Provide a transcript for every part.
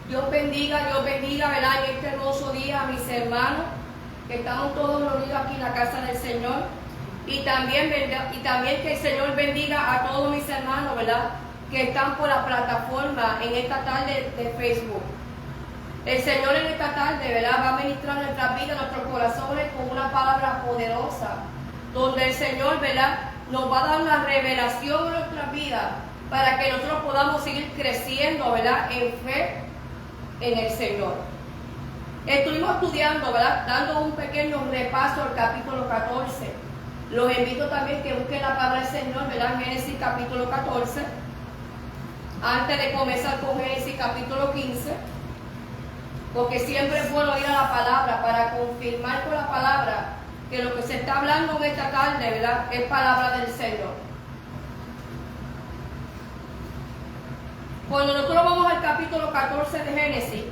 Dios bendiga, ¿verdad? En este hermoso día a mis hermanos, que estamos todos reunidos aquí en la casa del Señor. Y también que el Señor bendiga a todos mis hermanos, ¿verdad? Que están por la plataforma en esta tarde de Facebook. El Señor en esta tarde, ¿verdad? Va a ministrar nuestras vidas, nuestros corazones con una palabra poderosa, donde el Señor, ¿verdad? Nos va a dar una revelación en nuestras vidas para que nosotros podamos seguir creciendo, ¿verdad? En fe en el Señor. Estuvimos estudiando, ¿verdad? Dando un pequeño repaso al capítulo 14. Los invito también que busquen la palabra del Señor, ¿verdad? Génesis capítulo 14. Antes de comenzar con Génesis capítulo 15. Porque siempre es bueno ir a la palabra para confirmar con la palabra que lo que se está hablando en esta tarde, ¿verdad? Es palabra del Señor. Cuando nosotros vamos al capítulo 14 de Génesis,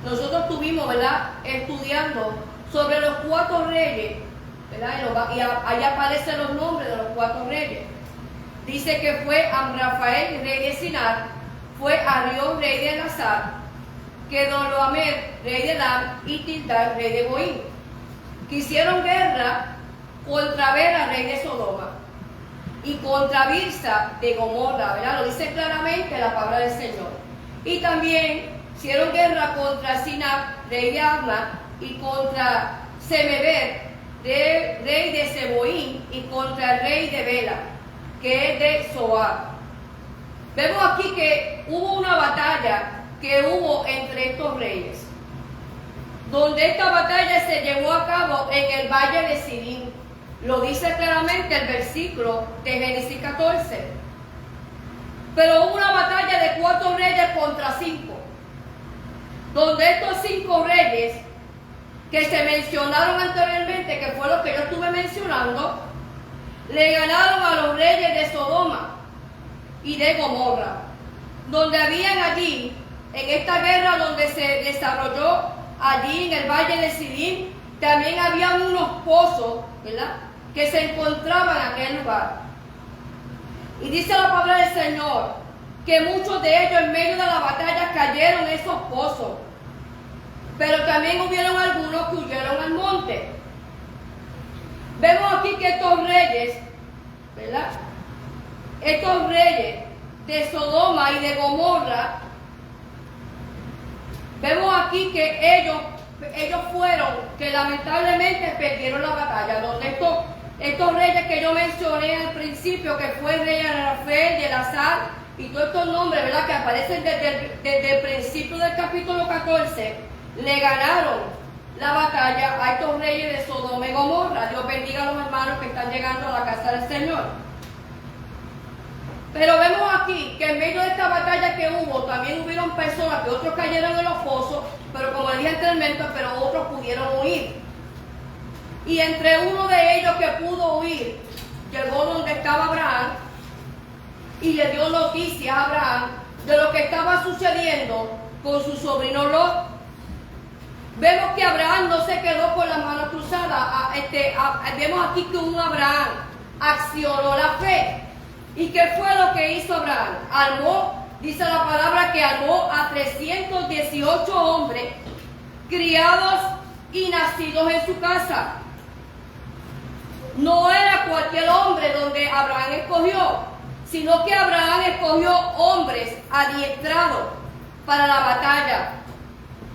nosotros estuvimos, ¿verdad?, estudiando sobre los 4 reyes, ¿verdad? Y ahí aparecen los nombres de los 4 reyes. Dice que fue Amrafael, rey de Sinar, fue Arión, rey de Elazar, Kedorlaomer, rey de Dan, y Tildad, rey de Goín, que hicieron guerra contra Bela, rey de Sodoma, y contra Birsa de Gomorra, ¿verdad? Lo dice claramente la palabra del Señor. Y también hicieron guerra contra Sinab, rey de Adma, y contra Semeber, rey de Seboín, y contra el rey de Bela, que es de Zoar. Vemos aquí que hubo una batalla que hubo entre estos reyes, donde esta batalla se llevó a cabo en el valle de Sidim. Lo dice claramente el versículo de Génesis 14. Pero hubo una batalla de 4 reyes contra 5, donde estos 5 reyes que se mencionaron anteriormente, que fue lo que yo estuve mencionando, le ganaron a los reyes de Sodoma y de Gomorra, donde habían allí, en esta guerra donde se desarrolló allí en el valle de Sidim, también había unos pozos, ¿verdad?, que se encontraban en aquel lugar. Y dice la palabra del Señor que muchos de ellos en medio de la batalla cayeron en esos pozos, pero también hubieron algunos que huyeron al monte. Vemos aquí que estos reyes, ¿verdad?, estos reyes de Sodoma y de Gomorra, vemos aquí que ellos fueron que lamentablemente perdieron la batalla, donde estos reyes que yo mencioné al principio, que fue el rey Rafael, de Elazar, y todos estos nombres, ¿verdad?, que aparecen desde el principio del capítulo 14, le ganaron la batalla a estos reyes de Sodoma y Gomorra. Dios bendiga a los hermanos que están llegando a la casa del Señor. Pero vemos aquí que en medio de esta batalla que hubo, también hubieron personas que otros cayeron en los pozos, pero como dije anteriormente, pero otros pudieron huir. Y entre uno de ellos que pudo huir, llegó donde estaba Abraham y le dio noticias a Abraham de lo que estaba sucediendo con su sobrino Lot. Vemos que Abraham no se quedó con las manos cruzadas. Vemos aquí que un Abraham accionó la fe. ¿Y qué fue lo que hizo Abraham? Armó, dice la palabra que armó a 318 hombres criados y nacidos en su casa. No era cualquier hombre donde Abraham escogió, sino que Abraham escogió hombres adiestrados para la batalla.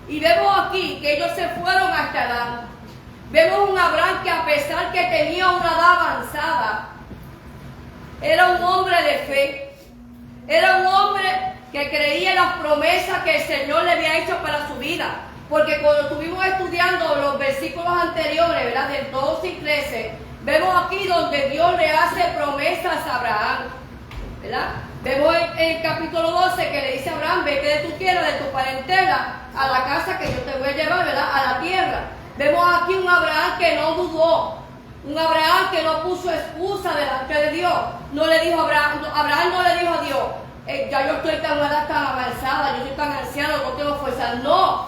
Y vemos aquí que ellos se fueron hasta Harán. Vemos un Abraham que, a pesar que tenía una edad avanzada, era un hombre de fe. Era un hombre que creía en las promesas que el Señor le había hecho para su vida. Porque cuando estuvimos estudiando los versículos anteriores, ¿verdad?, del 12 y 13, vemos aquí donde Dios le hace promesas a Abraham, ¿verdad? Vemos en el capítulo 12 que le dice a Abraham: vete de tu tierra, de tu parentela, a la casa que yo te voy a llevar, ¿verdad?, a la tierra. Vemos aquí un Abraham que no dudó, un Abraham que no puso excusa delante de Dios. No le dijo Abraham no le dijo a Dios: ya yo estoy tan edad tan avanzada, yo soy tan anciano, no tengo fuerza. No,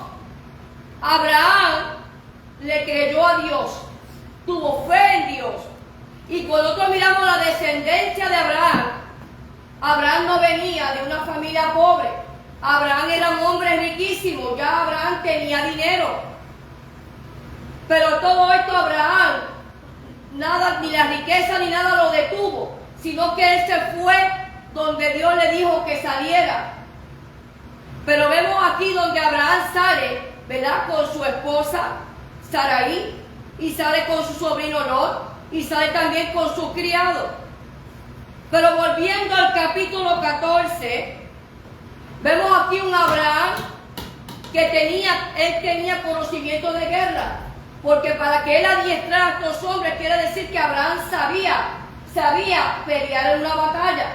Abraham le creyó a Dios, tuvo fe en Dios. Y cuando nosotros miramos la descendencia de Abraham, Abraham no venía de una familia pobre. Abraham era un hombre riquísimo, ya Abraham tenía dinero. Pero todo esto Abraham, nada, ni la riqueza ni nada lo detuvo, sino que él se fue donde Dios le dijo que saliera. Pero vemos aquí donde Abraham sale, ¿verdad? Con su esposa Sarai, y sale con su sobrino Lot, y sale también con su criado. Pero volviendo al capítulo 14, vemos aquí un Abraham que tenía conocimiento de guerra, porque para que él adiestrara a estos hombres quiere decir que Abraham sabía pelear en una batalla.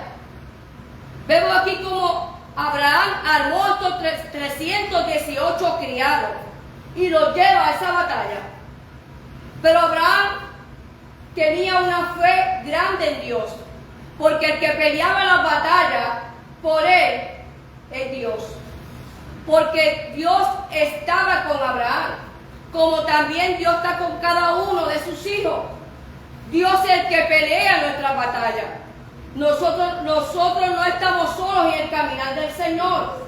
Vemos aquí como Abraham armó estos 318 criados y los lleva a esa batalla. Pero Abraham tenía una fe grande en Dios, porque el que peleaba las batallas por él es Dios. Porque Dios estaba con Abraham, como también Dios está con cada uno de sus hijos. Dios es el que pelea nuestras batallas. Nosotros no estamos solos en el caminar del Señor.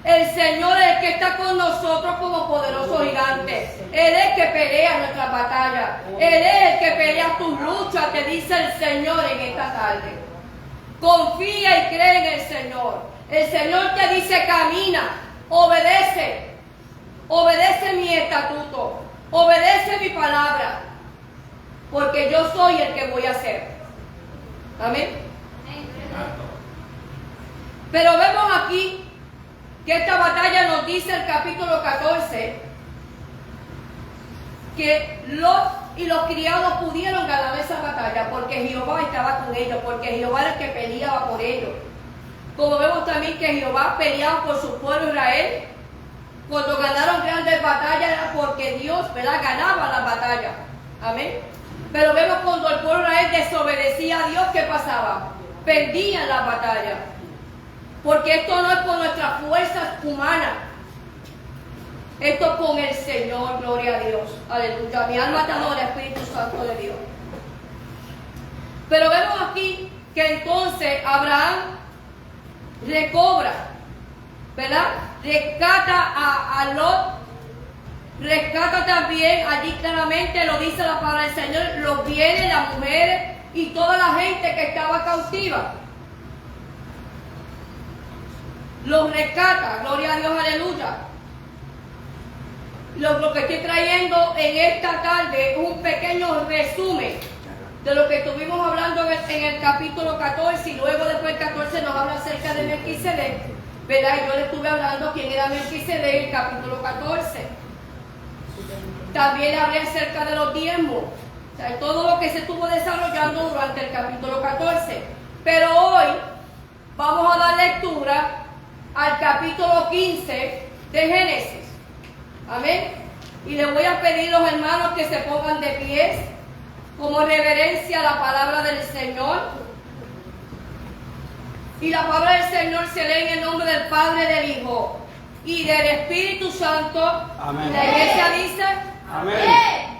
El Señor es el que está con nosotros como poderoso gigante. Él es el que pelea nuestras batallas. Él es el que pelea tus luchas, te dice el Señor en esta tarde. Confía y cree en el Señor. El Señor te dice camina, obedece. Obedece mi estatuto, obedece mi palabra, porque yo soy el que voy a hacer. Amén. Pero vemos aquí que esta batalla nos dice el capítulo 14 que Lot y los criados pudieron ganar esa batalla porque Jehová estaba con ellos, porque Jehová era el que peleaba por ellos. Como vemos también que Jehová peleaba por su pueblo Israel. Cuando ganaron grandes batallas era porque Dios, ¿verdad?, ganaba las batallas. Amén. Pero vemos cuando el pueblo Israel desobedecía a Dios, ¿qué pasaba? Perdían las batallas. Porque esto no es por nuestras fuerzas humanas. Esto es con el Señor, gloria a Dios. Aleluya. Mi alma te adora, Espíritu Santo de Dios. Pero vemos aquí que entonces Abraham recobra, ¿verdad? Rescata a Lot, rescata también, allí claramente lo dice la palabra del Señor, los bienes, las mujeres y toda la gente que estaba cautiva. Los rescata, gloria a Dios, aleluya. Lo que estoy trayendo en esta tarde es un pequeño resumen de lo que estuvimos hablando en el capítulo 14 y luego después del 14 nos habla acerca de Melquisedec, ¿verdad? Y yo le estuve hablando quién era Melquisedec en el capítulo 14. También hablé acerca de los diezmos, o sea, todo lo que se estuvo desarrollando durante el capítulo 14. Pero hoy vamos a dar lectura al capítulo 15 de Génesis. Amén. Y le voy a pedir a los hermanos que se pongan de pies como reverencia a la palabra del Señor. Y la palabra del Señor se lee en el nombre del Padre, del Hijo y del Espíritu Santo. Amén. La iglesia dice: Amén.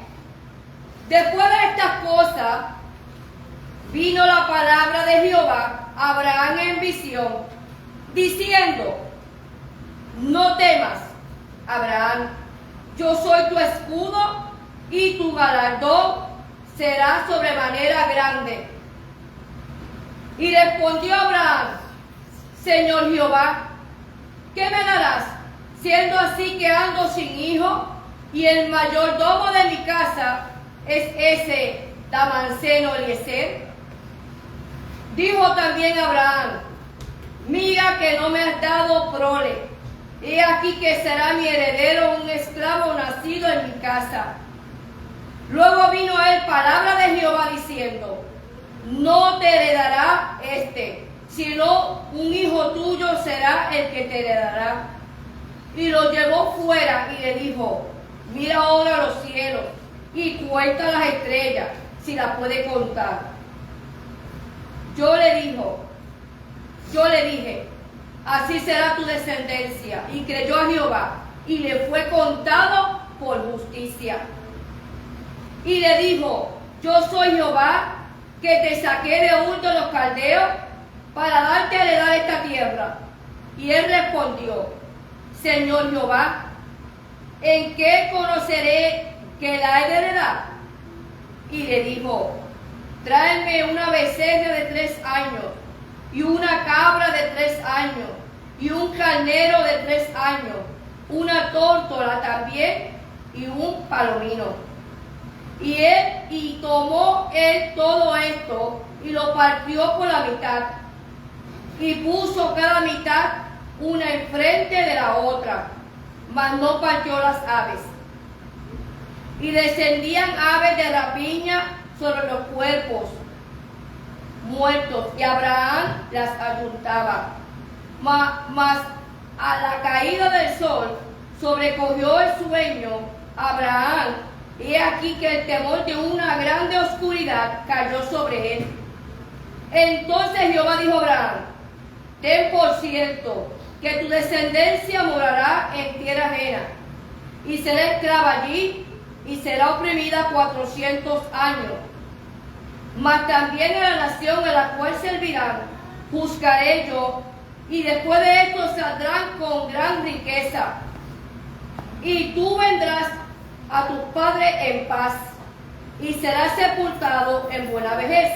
Después de estas cosas, vino la palabra de Jehová a Abraham en visión, diciendo: no temas, Abraham, yo soy tu escudo y tu galardón será sobremanera grande. Y respondió Abraham: Señor Jehová, ¿qué me darás, siendo así que ando sin hijo, y el mayordomo de mi casa es ese Damaseno Eliezer? Dijo también Abraham: mira que no me has dado prole, he aquí que será mi heredero un esclavo nacido en mi casa. Luego vino a él palabra de Jehová diciendo: no te heredará sino un hijo tuyo será el que te heredará. Y lo llevó fuera y le dijo: mira ahora los cielos y cuenta las estrellas, si las puede contar. Yo le dije: así será tu descendencia. Y creyó a Jehová, y le fue contado por justicia. Y le dijo: yo soy Jehová, que te saqué de Ur de los Caldeos, para darte a heredar esta tierra. Y él respondió: Señor Jehová, ¿en qué conoceré que la he de heredar? Y le dijo: tráeme una becerra de 3 años, y una cabra de 3 años, y un carnero de 3 años, una tórtola también, y un palomino. Y tomó él todo esto, y lo partió por la mitad, y puso cada mitad una enfrente de la otra, mas no partió las aves. Y descendían aves de rapiña sobre los cuerpos muertos, y Abraham las ayuntaba. Mas a la caída del sol sobrecogió el sueño a Abraham, y aquí que el temor de una grande oscuridad cayó sobre él. Entonces Jehová dijo a Abraham: ten por cierto que tu descendencia morará en tierra ajena, y será esclava allí, y será oprimida 400 años. Mas también a la nación a la cual servirán juzgaré yo, y después de esto saldrán con gran riqueza. Y tú vendrás a tus padres en paz, y serás sepultado en buena vejez.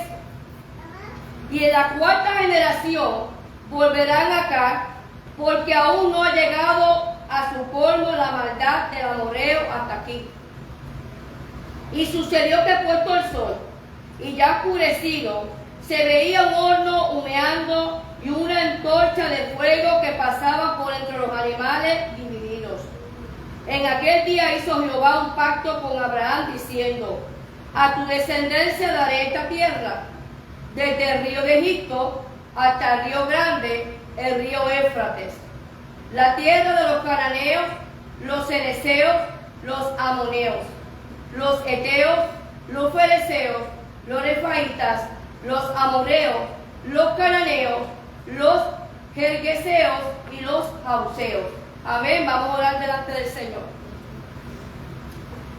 Y en la 4ª generación volverán acá, porque aún no ha llegado a su colmo la maldad del amorreo hasta aquí. Y sucedió que puesto el sol, y ya oscurecido, se veía un horno humeando y una antorcha de fuego que pasaba por entre los animales divididos. En aquel día hizo Jehová un pacto con Abraham, diciendo: a tu descendencia daré esta tierra, desde el río de Egipto hasta el río grande, el río Éufrates, la tierra de los cananeos, los cerezeos, los amoneos, los eteos, los fereceos, los refaitas, los amorreos, los cananeos, los gergeseos y los jauseos. Amén. Vamos a orar delante del Señor.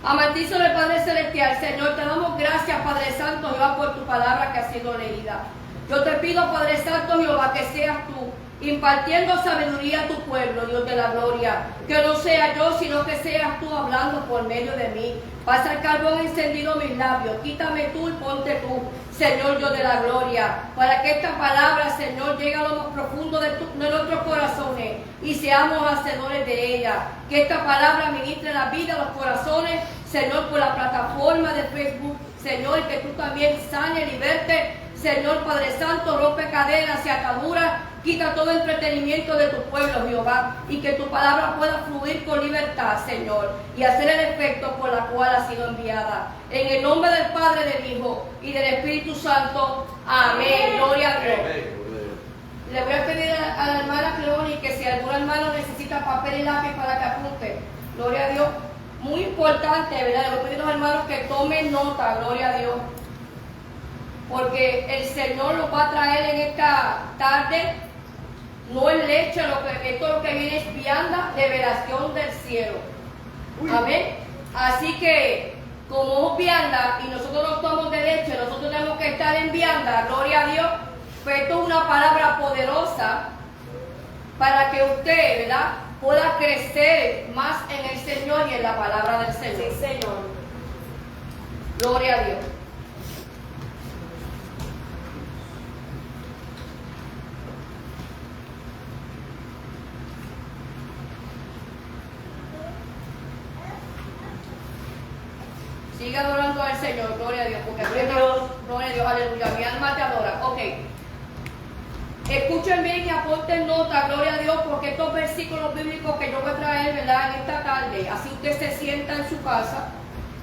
Amantísimo del Padre Celestial, Señor, te damos gracias, Padre Santo, Jehová, por tu palabra que ha sido leída. Yo te pido, Padre Santo, Jehová, que seas tú impartiendo sabiduría a tu pueblo, Dios de la gloria. Que no sea yo, sino que seas tú hablando por medio de mí. Pasa el carbón encendido mis labios. Quítame tú y ponte tú, Señor Dios de la gloria. Para que esta palabra, Señor, llegue a lo más profundo de nuestros corazones y seamos hacedores de ella. Que esta palabra ministre la vida a los corazones, Señor, por la plataforma de Facebook. Señor, que tú también sanes, liberte. Señor Padre Santo, rompe cadenas y ataduras. Quita todo entretenimiento de tu pueblo, Jehová, y que tu palabra pueda fluir con libertad, Señor, y hacer el efecto por la cual ha sido enviada. En el nombre del Padre, del Hijo y del Espíritu Santo. Amén. Gloria a Dios. Le voy a pedir a la hermana Cleoni que si algún hermano necesita papel y lápiz para que apunte. Gloria a Dios. Muy importante, ¿verdad? Le voy a pedir a los hermanos que tomen nota. Gloria a Dios. Porque el Señor los va a traer en esta tarde. No es leche, esto lo que viene es vianda de revelación del cielo. Amén. Así que, como es vianda y nosotros no tomamos de leche, nosotros tenemos que estar en vianda, gloria a Dios. Pues esto es una palabra poderosa para que usted, ¿verdad?, pueda crecer más en el Señor y en la palabra del Señor. Sí, Señor. Gloria a Dios. Siga adorando al Señor, gloria a Dios, porque gloria a Dios, aleluya, mi alma te adora. Ok. Escuchen bien y aporten nota, gloria a Dios, porque estos versículos bíblicos que yo voy a traer, ¿verdad?, en esta tarde, así usted se sienta en su casa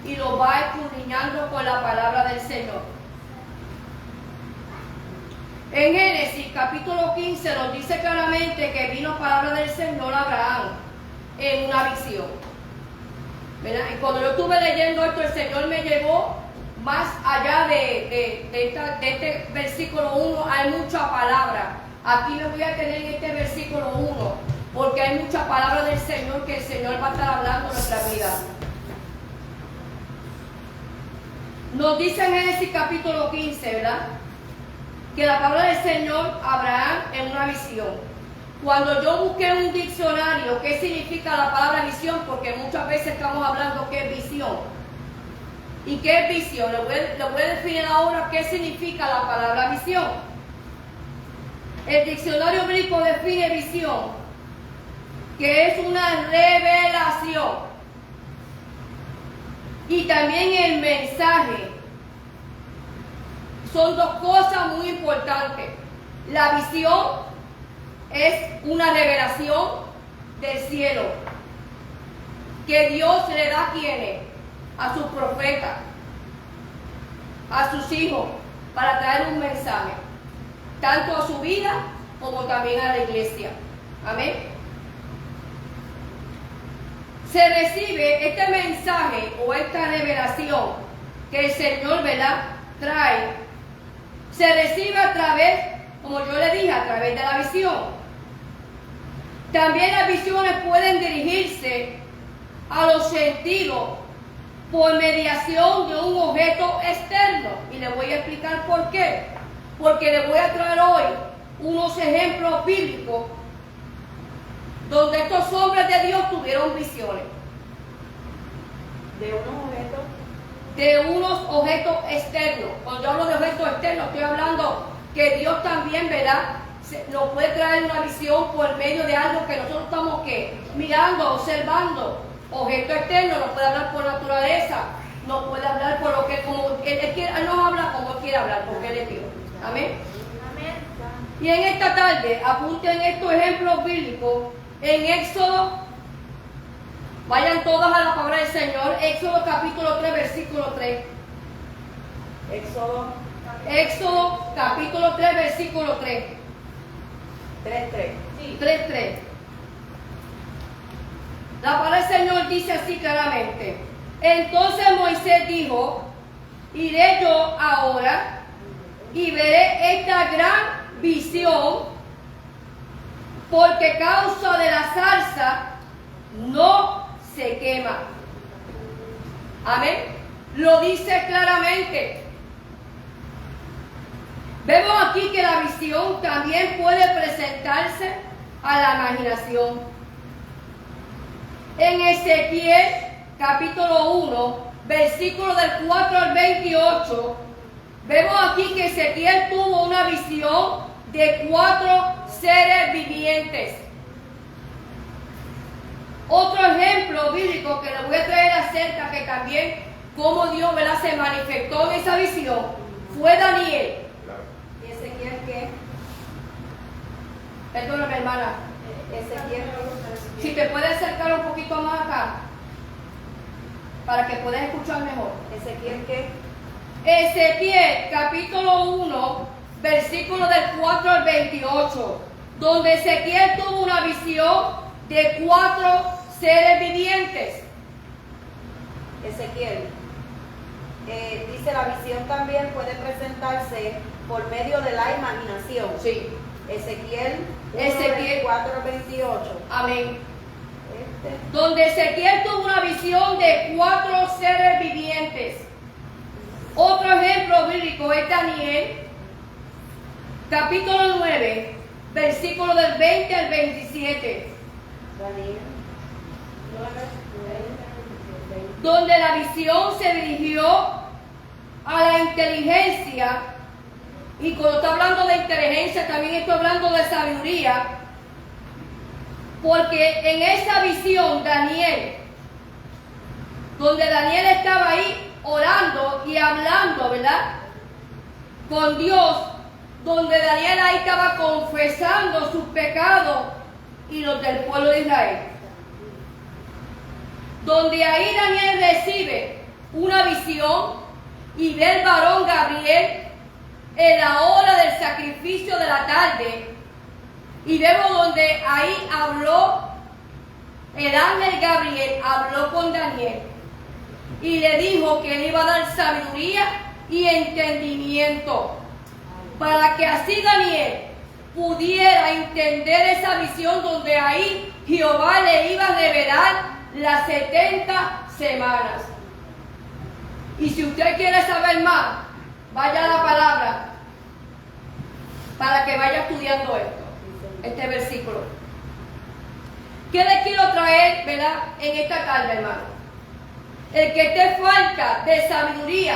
y lo va escudriñando con la palabra del Señor. En Génesis capítulo 15 nos dice claramente que vino palabra del Señor a Abraham en una visión. ¿Verdad? Y cuando yo estuve leyendo esto, el Señor me llevó más allá de este versículo 1. Hay mucha palabra. Aquí me voy a tener en este versículo 1, porque hay mucha palabra del Señor que el Señor va a estar hablando en nuestra vida. Nos dice en Génesis capítulo 15, ¿verdad?, que la palabra del Señor a Abraham en una visión. Cuando yo busqué un diccionario, ¿qué significa la palabra visión? Porque muchas veces estamos hablando qué es visión. ¿Y qué es visión? Le voy a definir ahora qué significa la palabra visión. El diccionario bíblico define visión, que es una revelación. Y también el mensaje. Son dos cosas muy importantes. La visión es una revelación del cielo que Dios le da a quienes, a sus profetas, a sus hijos, para traer un mensaje, tanto a su vida como también a la iglesia. Amén. Se recibe este mensaje o esta revelación que el Señor, ¿verdad?, trae. Se recibe a través, como yo le dije, a través de la visión. También las visiones pueden dirigirse a los sentidos por mediación de un objeto externo. Y le voy a explicar por qué. Porque le voy a traer hoy unos ejemplos bíblicos donde estos hombres de Dios tuvieron visiones. De unos objetos externos. Cuando yo hablo de objetos externos, estoy hablando que Dios también, ¿verdad?, nos puede traer una visión por medio de algo que nosotros estamos mirando, observando. Objeto externo, nos puede hablar por naturaleza, nos puede hablar por lo que, como él nos habla como Él quiere hablar, porque Él es Dios. Amén. Amén. Y en esta tarde, apunten estos ejemplos bíblicos en Éxodo. Vayan todas a la palabra del Señor. Éxodo capítulo 3, versículo 3. Éxodo capítulo 3, versículo 3. 3:3. Sí. 3:3. La palabra del Señor dice así claramente. Entonces Moisés dijo: iré yo ahora y veré esta gran visión, porque causa de la zarza no se quema. Amén. Lo dice claramente. Vemos aquí que la visión también puede presentarse a la imaginación. En Ezequiel capítulo 1, versículo del 4 al 28, vemos aquí que Ezequiel tuvo una visión de 4 seres vivientes. Otro ejemplo bíblico que le voy a traer acerca que también cómo Dios, ¿verdad?, se manifestó en esa visión fue Daniel. ¿Y Ezequiel qué? Perdóname, hermana. Ezequiel. Si te puedes acercar un poquito más acá para que puedas escuchar mejor. ¿Ezequiel qué? Ezequiel capítulo 1, versículo del 4 al 28, donde Ezequiel tuvo una visión de 4 seres vivientes. Ezequiel, dice la visión también puede presentarse por medio de la imaginación. Sí. Ezequiel 4:28. Amén. Donde Ezequiel tuvo una visión de 4 seres vivientes. Otro ejemplo bíblico es Daniel, capítulo 9, versículo del 20 al 27. Daniel 9, donde la visión se dirigió a la inteligencia. Y cuando estoy hablando de inteligencia, también estoy hablando de sabiduría. Porque en esa visión, Daniel, donde Daniel estaba ahí orando y hablando, ¿verdad?, con Dios, donde Daniel ahí estaba confesando sus pecados y los del pueblo de Israel. Donde ahí Daniel recibe una visión y ve el varón Gabriel en la hora del sacrificio de la tarde. Y vemos donde ahí habló el ángel Gabriel, habló con Daniel y le dijo que le iba a dar sabiduría y entendimiento para que así Daniel pudiera entender esa visión, donde ahí Jehová le iba a revelar las 70 semanas. Y si usted quiere saber más, vaya a la palabra para que vaya estudiando esto. este versículo. ¿Qué les quiero traer, verdad, en esta tarde, hermano? El que te falta de sabiduría,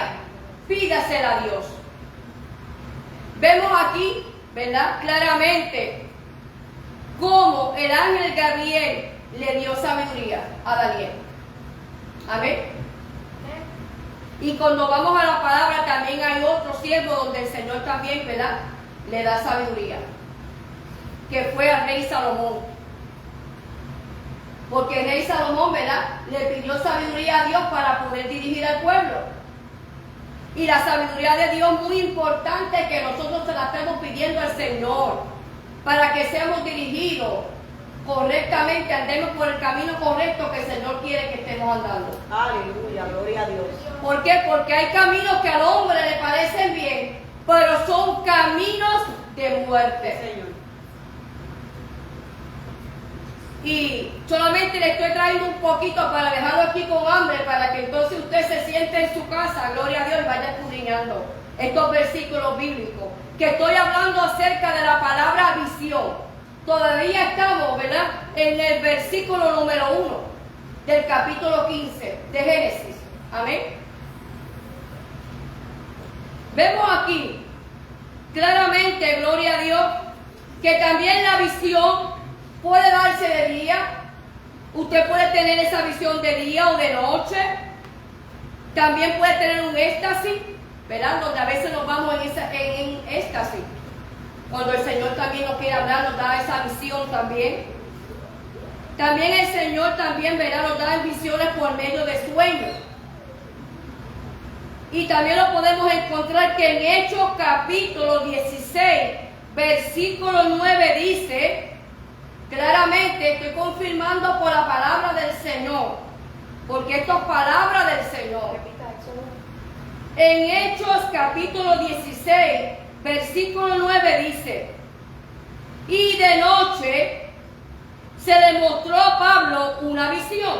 pídasela a Dios. Vemos aquí, ¿verdad?, claramente cómo el ángel Gabriel le dio sabiduría a Daniel. Amén. Y cuando vamos a la palabra también hay otro siervo donde el Señor también, ¿verdad?, le da sabiduría, que fue al rey Salomón. Porque el rey Salomón, ¿verdad?, le pidió sabiduría a Dios para poder dirigir al pueblo. Y la sabiduría de Dios es muy importante que nosotros se la estemos pidiendo al Señor para que seamos dirigidos correctamente, andemos por el camino correcto que el Señor quiere que estemos andando. Aleluya, gloria a Dios. ¿Por qué? Porque hay caminos que al hombre le parecen bien, pero son caminos de muerte. Señor. Y solamente le estoy trayendo un poquito para dejarlo aquí con hambre, para que entonces usted se siente en su casa, gloria a Dios, y vaya escudriñando estos versículos bíblicos, que estoy hablando acerca de la palabra visión. Todavía estamos, ¿verdad?, en el versículo número 1 del capítulo 15 de Génesis. Amén. Vemos aquí claramente, gloria a Dios, que también la visión puede darse de día. Usted puede tener esa visión de día o de noche. También puede tener un éxtasis, ¿verdad?, donde a veces nos vamos en éxtasis. Cuando el Señor también nos quiere hablar, nos da esa visión también. También el Señor también, ¿verdad?, nos da visiones por medio de sueños. Y también lo podemos encontrar que en Hechos capítulo 16, versículo 9 dice, claramente, estoy confirmando por la palabra del Señor, porque esto es palabra del Señor. En Hechos capítulo 16, versículo 9 dice, y de noche se le mostró a Pablo una visión,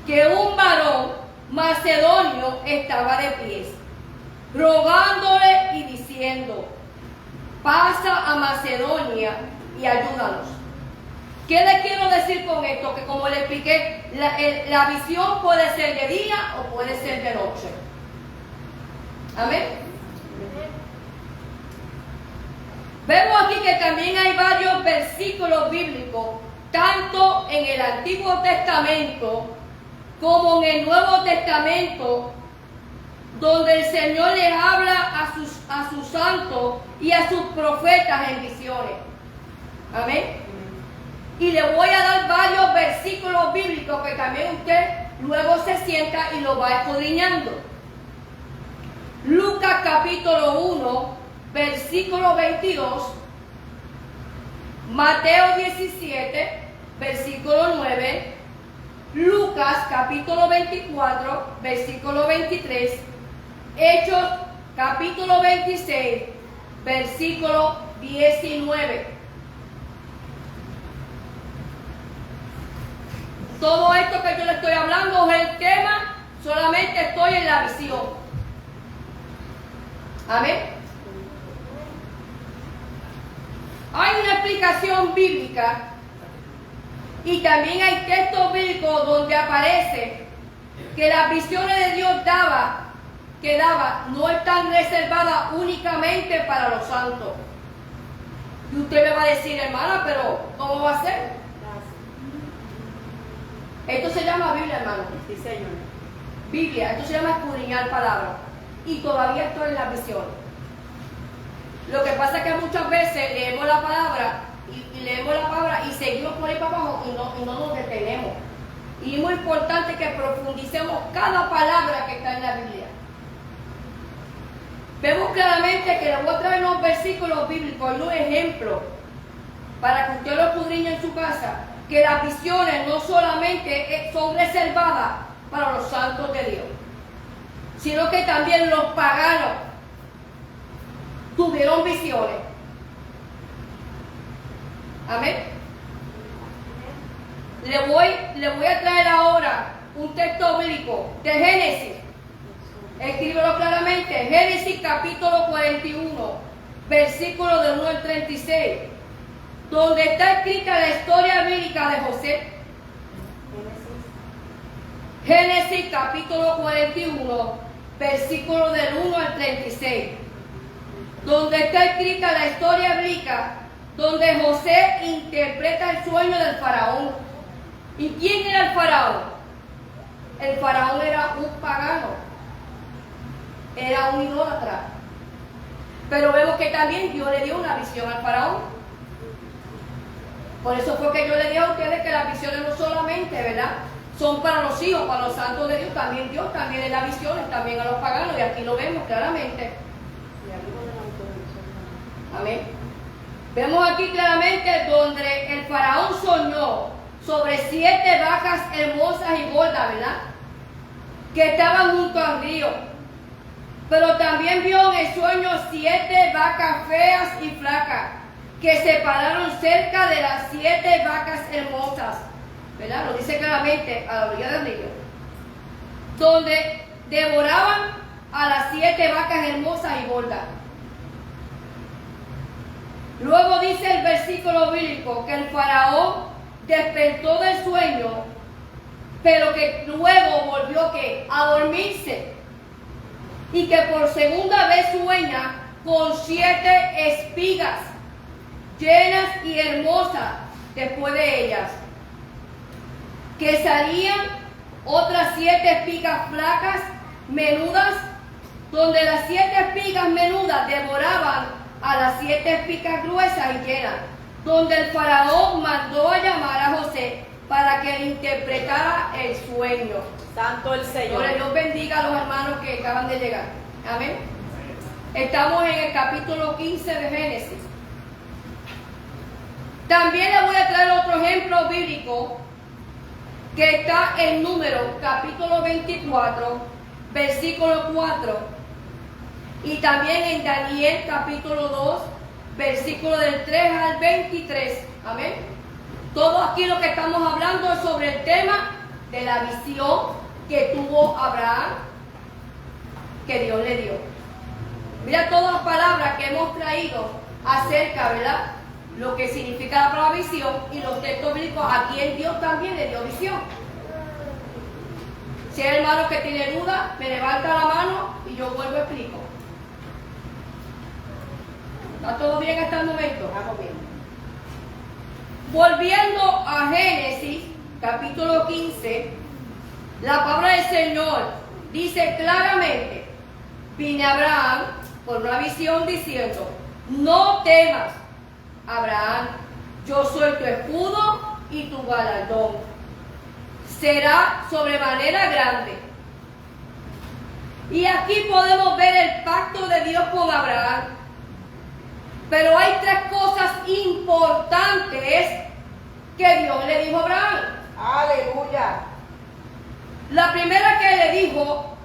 que un varón macedonio estaba de pies, rogándole y diciendo, pasa a Macedonia y ayúdanos. ¿Qué le quiero decir con esto? Que como le expliqué, la visión puede ser de día o puede ser de noche. Amén. Vemos aquí que también hay varios versículos bíblicos, tanto en el Antiguo Testamento como en el Nuevo Testamento, donde el Señor les habla a sus santos y a sus profetas en visiones. Amén. Y le voy a dar varios versículos bíblicos que también usted luego se sienta y lo va escudriñando. Lucas capítulo 1, versículo 22. Mateo 17, versículo 9. Lucas capítulo 24, versículo 23. Hechos capítulo 26, versículo 19. Todo esto que yo le estoy hablando es el tema, solamente estoy en la visión. Amén. Hay una explicación bíblica y también hay textos bíblicos donde aparece que las visiones de Dios que daba no están reservadas únicamente para los santos. Y usted me va a decir, hermana, pero ¿cómo va a ser? Esto se llama Biblia, hermano. Sí, Señor. Biblia, esto se llama escudriñar palabra. Y todavía estoy en la visión. Lo que pasa es que muchas veces leemos la palabra y seguimos por ahí para abajo y no nos detenemos. Y es muy importante que profundicemos cada palabra que está en la Biblia. Vemos claramente que le voy a traer unos versículos bíblicos y un ejemplo para que usted lo escudriñe en su casa, que las visiones no solamente son reservadas para los santos de Dios, sino que también los paganos tuvieron visiones. Amén. Le voy a traer ahora un texto bíblico de Génesis. Escríbelo claramente. Génesis capítulo 41, versículo del 1 al 36. donde está escrita la historia bíblica de José. Génesis capítulo 41, versículo del 1 al 36, donde está escrita la historia bíblica, donde José interpreta el sueño del faraón. ¿Y quién era el faraón? El faraón era un pagano, era un idólatra. Pero vemos que también Dios le dio una visión al faraón. Por eso fue que yo le dije a ustedes que las visiones no solamente, ¿verdad?, son para los hijos, para los santos de Dios. También Dios también le da visiones también a los paganos, y aquí lo vemos claramente. Amén. Vemos aquí claramente donde el faraón soñó sobre 7 vacas hermosas y gordas, ¿verdad?, que estaban junto al río. Pero también vio en el sueño 7 vacas feas y flacas que se pararon cerca de las 7 vacas hermosas, ¿verdad? Lo dice claramente, a la orilla del río, donde devoraban a las 7 vacas hermosas y gordas. Luego dice el versículo bíblico que el faraón despertó del sueño, pero que luego volvió a dormirse, y que por segunda vez sueña con 7 espigas llenas y hermosas después de ellas, que salían otras 7 espigas flacas, menudas, donde las 7 espigas menudas devoraban a las 7 espigas gruesas y llenas, donde el faraón mandó a llamar a José para que le interpretara el sueño. Santo el Señor. Ahora Dios bendiga a los hermanos que acaban de llegar. Amén. Estamos en el capítulo 15 de Génesis. También le voy a traer otro ejemplo bíblico que está en Números capítulo 24, versículo 4, y también en Daniel capítulo 2, versículo del 3 al 23. Amén. Todo aquí lo que estamos hablando es sobre el tema de la visión que tuvo Abraham, que Dios le dio. Mira todas las palabras que hemos traído acerca, ¿verdad?, lo que significa la palabra visión, y los textos bíblicos a quien Dios también le dio visión. Si hay hermano que tiene duda, me levanta la mano y yo vuelvo a explico. ¿Está todo bien hasta el momento? Vamos bien. Volviendo a Génesis, capítulo 15, la palabra del Señor dice claramente: vine a Abraham por una visión diciendo, no temas, Abraham, yo soy tu escudo y tu galardón será sobremanera grande. Y aquí podemos ver el pacto de Dios con Abraham. Pero hay 3 cosas importantes que Dios le dijo a Abraham. Aleluya. La primera que le dijo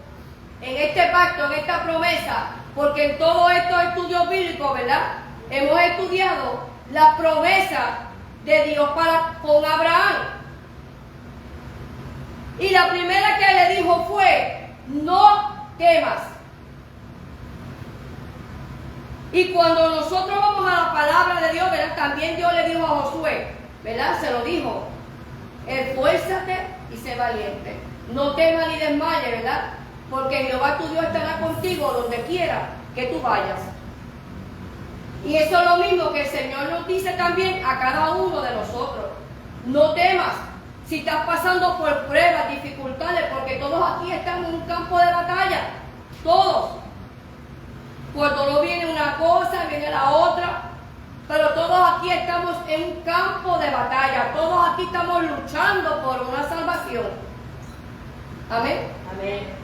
en este pacto, en esta promesa, porque en todos estos estudios bíblicos, ¿verdad?, hemos estudiado la promesa de Dios con Abraham. Y la primera que le dijo fue, no temas. Y cuando nosotros vamos a la palabra de Dios, ¿verdad?, también Dios le dijo a Josué, ¿verdad?, se lo dijo, esfuérzate y sé valiente, no temas ni desmayes, ¿verdad?, porque Jehová tu Dios estará contigo donde quiera que tú vayas. Y eso es lo mismo que el Señor nos dice también a cada uno de nosotros. No temas si estás pasando por pruebas, dificultades, porque todos aquí estamos en un campo de batalla. Todos. Cuando no viene una cosa, viene la otra. Pero todos aquí estamos en un campo de batalla. Todos aquí estamos luchando por una salvación. Amén. Amén.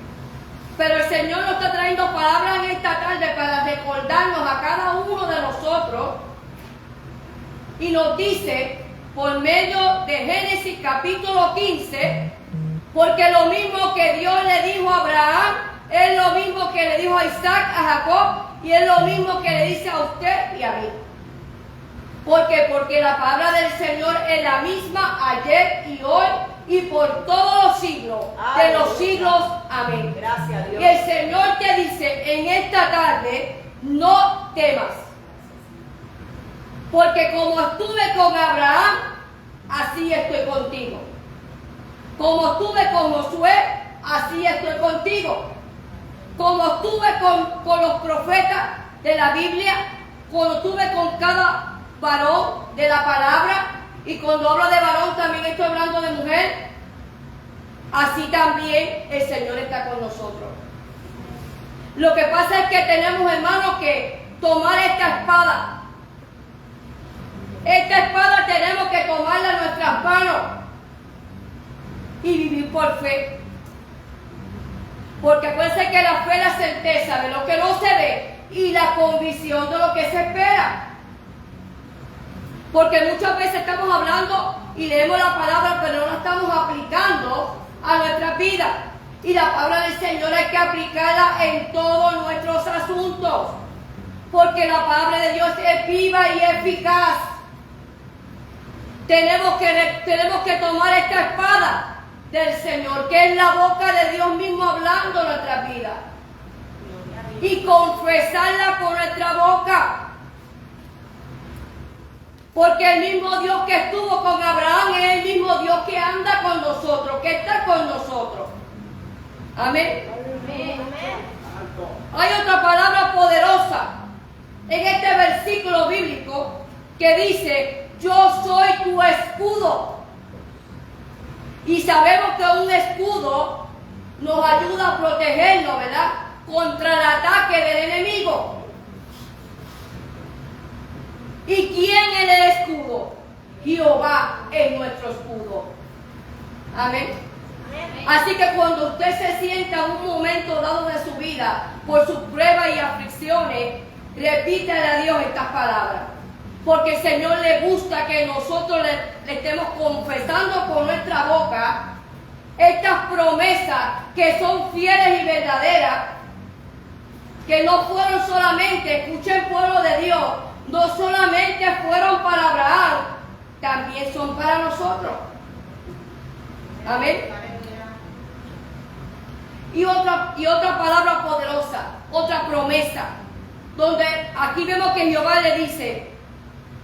Pero el Señor nos está trayendo palabras en esta tarde para recordarnos a cada uno de nosotros, y nos dice por medio de Génesis capítulo 15, porque lo mismo que Dios le dijo a Abraham es lo mismo que le dijo a Isaac, a Jacob, y es lo mismo que le dice a usted y a mí. ¿Por qué? Porque la palabra del Señor es la misma ayer y hoy y por todos los siglos, de los siglos. Amén. Gracias a Dios. Y el Señor te dice en esta tarde, no temas. Porque como estuve con Abraham, así estoy contigo. Como estuve con Josué, así estoy contigo. Como estuve con los profetas de la Biblia, como estuve con cada varón de la palabra, y cuando hablo de varón también estoy hablando de mujer, así también el Señor está con nosotros. Lo que pasa es que tenemos, hermanos, que tomar esta espada. Esta espada tenemos que tomarla en nuestras manos y vivir por fe. Porque acuérdense que la fe es la certeza de lo que no se ve y la convicción de lo que se espera. Porque muchas veces estamos hablando y leemos la palabra, pero no la estamos aplicando a nuestras vidas. Y la palabra del Señor hay que aplicarla en todos nuestros asuntos. Porque la palabra de Dios es viva y eficaz. Tenemos que tomar esta espada del Señor, que es la boca de Dios mismo hablando en nuestras vidas. Y confesarla con nuestra boca. Porque el mismo Dios que estuvo con Abraham es el mismo Dios que anda con nosotros, que está con nosotros. Amén. Hay otra palabra poderosa en este versículo bíblico que dice: yo soy tu escudo. Y sabemos que un escudo nos ayuda a protegernos, ¿verdad?, contra el ataque del enemigo. ¿Y quién es el escudo? Jehová es nuestro escudo. Amén. Así que cuando usted se sienta en un momento dado de su vida por sus pruebas y aflicciones, repítale a Dios estas palabras. Porque el Señor le gusta que nosotros le estemos confesando con nuestra boca estas promesas que son fieles y verdaderas, que no fueron solamente, escuchen pueblo de Dios, no solamente fueron para Abraham, también son para nosotros. Amén. Y otra palabra poderosa, otra promesa, donde aquí vemos que Jehová le dice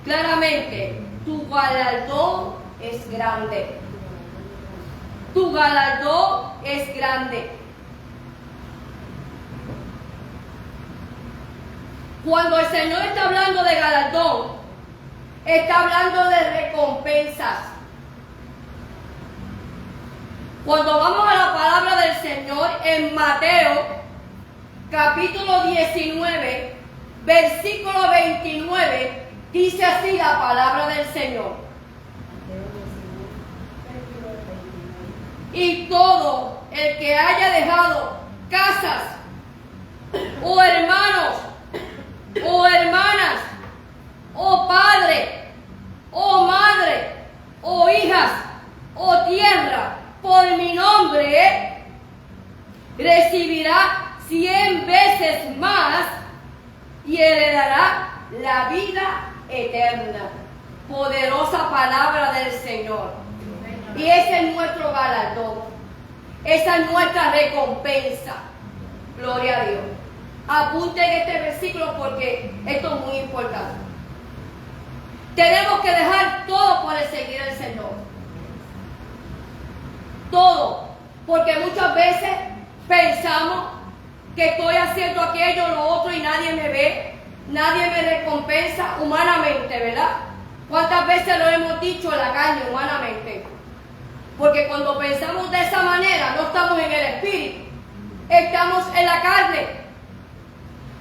claramente: tu galardón es grande. Tu galardón es grande. Cuando el Señor está hablando de galardón, está hablando de recompensas. Cuando vamos a la palabra del Señor en Mateo, capítulo 19, versículo 29, dice así la palabra del Señor: y todo el que haya dejado casas, o hermanos, o hermanas, o padre, o madre, o hijas, o tierra, por mi nombre, recibirá 100 veces más y heredará la vida eterna. Poderosa palabra del Señor. Y ese es nuestro galardón. Esa es nuestra recompensa. Gloria a Dios. Apunten este versículo porque esto es muy importante. Tenemos que dejar todo por el seguir al Señor. Todo. Porque muchas veces pensamos que estoy haciendo aquello, lo otro y nadie me ve, nadie me recompensa humanamente, ¿verdad? ¿Cuántas veces lo hemos dicho en la calle humanamente? Porque cuando pensamos de esa manera, no estamos en el espíritu, estamos en la carne.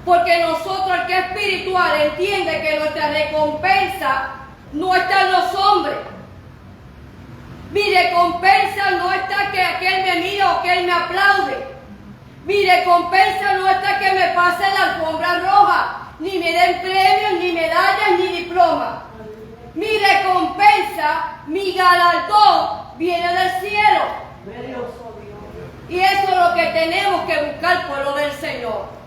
Porque nosotros, el que es espiritual, entiende que nuestra recompensa no está en los hombres. Mi recompensa no está que aquel me mira o que él me aplaude. Mi recompensa no está que me pase la alfombra roja, ni me den premios, ni medallas, ni diplomas. Mi recompensa, mi galardón, viene del cielo. Y eso es lo que tenemos que buscar, pueblo del Señor.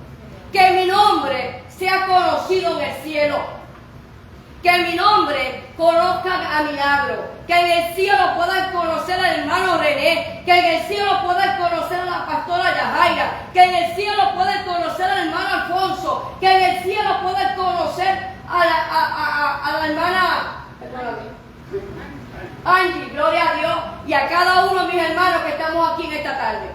Que mi nombre sea conocido en el cielo. Que mi nombre conozcan a Milagro. Que en el cielo puedan conocer al hermano René. Que en el cielo puedan conocer a la pastora Yajaira. Que en el cielo puedan conocer al hermano Alfonso. Que en el cielo puedan conocer a la hermana, perdóname, Angie, gloria a Dios, y a cada uno de mis hermanos que estamos aquí en esta tarde.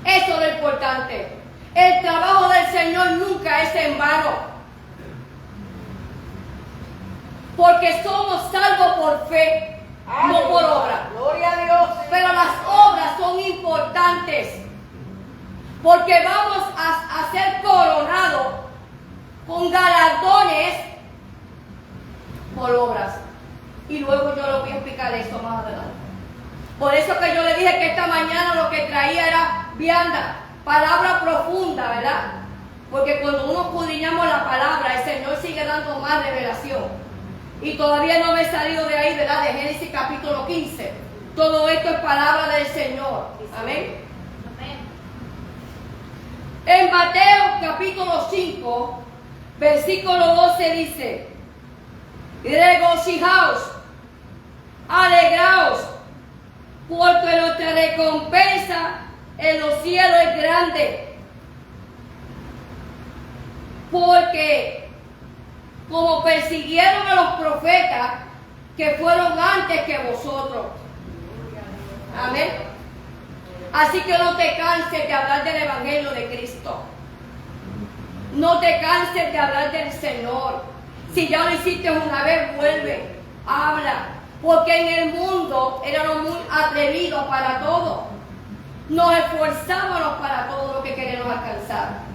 Eso es lo importante. El trabajo del Señor nunca es en vano. Porque somos salvos por fe, no por obra. Gloria a Dios. Pero las obras son importantes. Porque vamos a ser coronados con galardones por obras. Y luego yo les voy a explicar eso más adelante. Por eso que yo le dije que esta mañana lo que traía era vianda, palabra profunda, ¿verdad? Porque cuando uno escudriñamos la palabra, el Señor sigue dando más revelación. Y todavía no me he salido de ahí, ¿verdad? De Génesis capítulo 15. Todo esto es palabra del Señor. Amén. En Mateo capítulo 5, versículo 12 dice: regocijaos, alegraos, porque nuestra recompensa en los cielos es grande. Porque como persiguieron a los profetas que fueron antes que vosotros. Amén. Así que no te canses de hablar del Evangelio de Cristo. No te canses de hablar del Señor. Si ya lo hiciste una vez, vuelve, habla. Porque en el mundo éramos muy atrevidos para todo. Nos esforzábamos para todo lo que queremos alcanzar.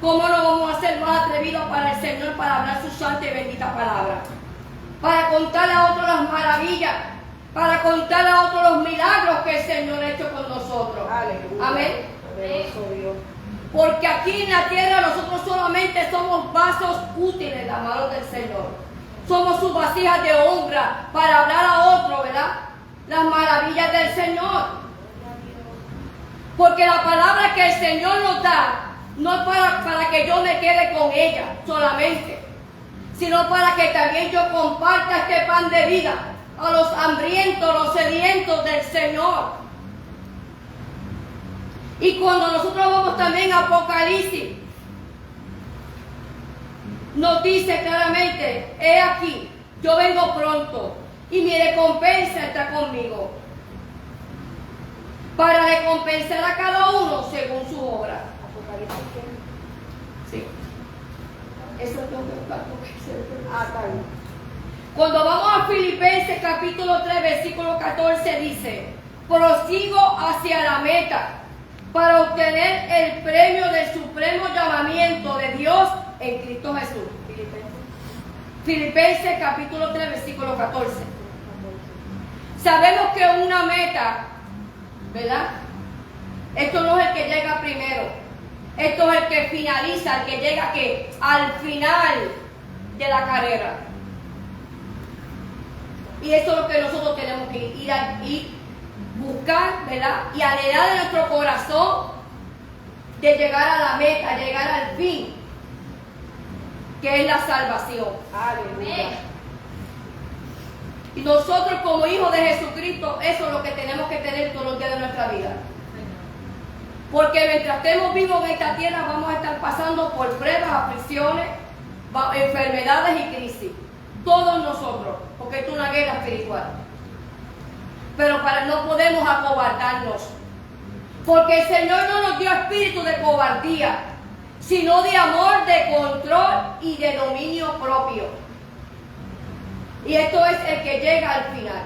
¿Cómo no vamos a ser más atrevidos para el Señor para hablar su santa y bendita palabra? Para contarle a otros las maravillas, para contarle a otros los milagros que el Señor ha hecho con nosotros. Aleluya. Amén. Poderoso Dios. Porque aquí en la tierra nosotros solamente somos vasos útiles en las manos del Señor. Somos sus vasijas de honra para hablar a otro, ¿verdad? Las maravillas del Señor. Porque la palabra que el Señor nos da no es para que yo me quede con ella solamente, sino para que también yo comparta este pan de vida a los hambrientos, los sedientos del Señor. Y cuando nosotros vamos también a Apocalipsis, nos dice claramente: he aquí, yo vengo pronto y mi recompensa está conmigo, para recompensar a cada uno según su obra. Sí. Eso es lo que buscar. Está bien. Cuando vamos a Filipenses capítulo 3, versículo 14 dice: prosigo hacia la meta para obtener el premio del supremo llamamiento de Dios en Cristo Jesús. Filipenses capítulo 3, versículo 14. Sabemos que una meta, ¿verdad? Esto no es el que llega primero. Esto es el que finaliza, el que llega al final de la carrera. Y eso es lo que nosotros tenemos que ir buscar, ¿verdad? Y anhelar en nuestro corazón de llegar a la meta, llegar al fin, que es la salvación. Aleluya. Y nosotros como hijos de Jesucristo, eso es lo que tenemos que tener todos los días de nuestra vida. Porque mientras estemos vivos en esta tierra vamos a estar pasando por pruebas, aflicciones, enfermedades y crisis. Todos nosotros, porque esto es una guerra espiritual. Pero no podemos acobardarnos. Porque el Señor no nos dio espíritu de cobardía, sino de amor, de control y de dominio propio. Y esto es el que llega al final.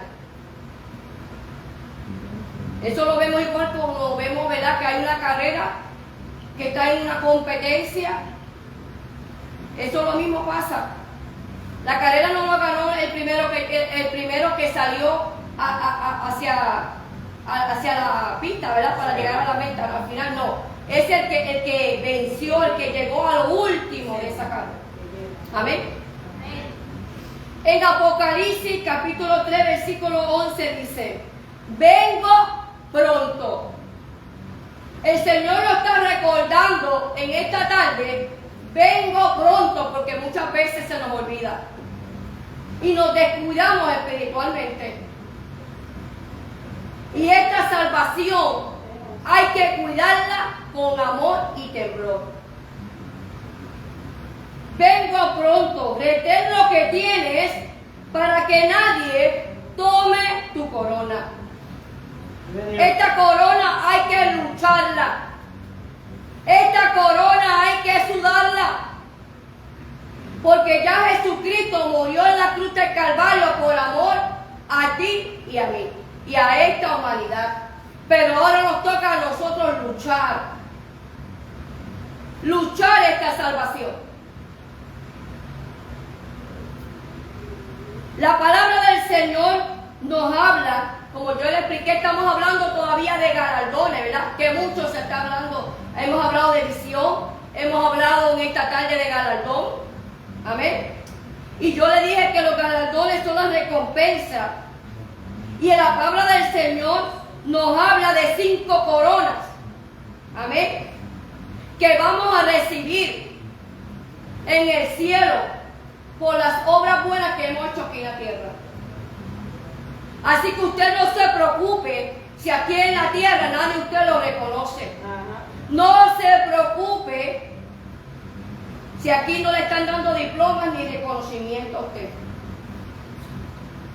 Eso lo vemos igual como vemos, ¿verdad? Que hay una carrera, que está en una competencia. Eso lo mismo pasa. La carrera no lo ganó el primero que salió hacia la pista, ¿verdad? Para llegar a la meta. Al final no. Es el que venció, el que llegó a lo último de esa carrera. Amén. En Apocalipsis capítulo 3, versículo 11 dice: vengo pronto. El Señor nos está recordando en esta tarde: vengo pronto, porque muchas veces se nos olvida y nos descuidamos espiritualmente. Y esta salvación hay que cuidarla con amor y temblor. vengo pronto, retén lo que tienes para que nadie tome tu corona. Esta corona hay que lucharla. Esta corona hay que sudarla. Porque ya Jesucristo murió en la cruz del Calvario por amor a ti y a mí y a esta humanidad. Pero ahora nos toca a nosotros luchar esta salvación. La palabra del Señor nos habla, como yo le expliqué, estamos hablando todavía de galardones, ¿verdad? Que mucho se está hablando. Hemos hablado de visión, hemos hablado en esta tarde de galardón. Amén. Y yo le dije que los galardones son las recompensas. Y en la palabra del Señor nos habla de 5 coronas. Amén. Que vamos a recibir en el cielo por las obras buenas que hemos hecho aquí en la tierra. Así que usted no se preocupe si aquí en la tierra nadie de usted lo reconoce. No se preocupe si aquí no le están dando diplomas ni reconocimiento a usted.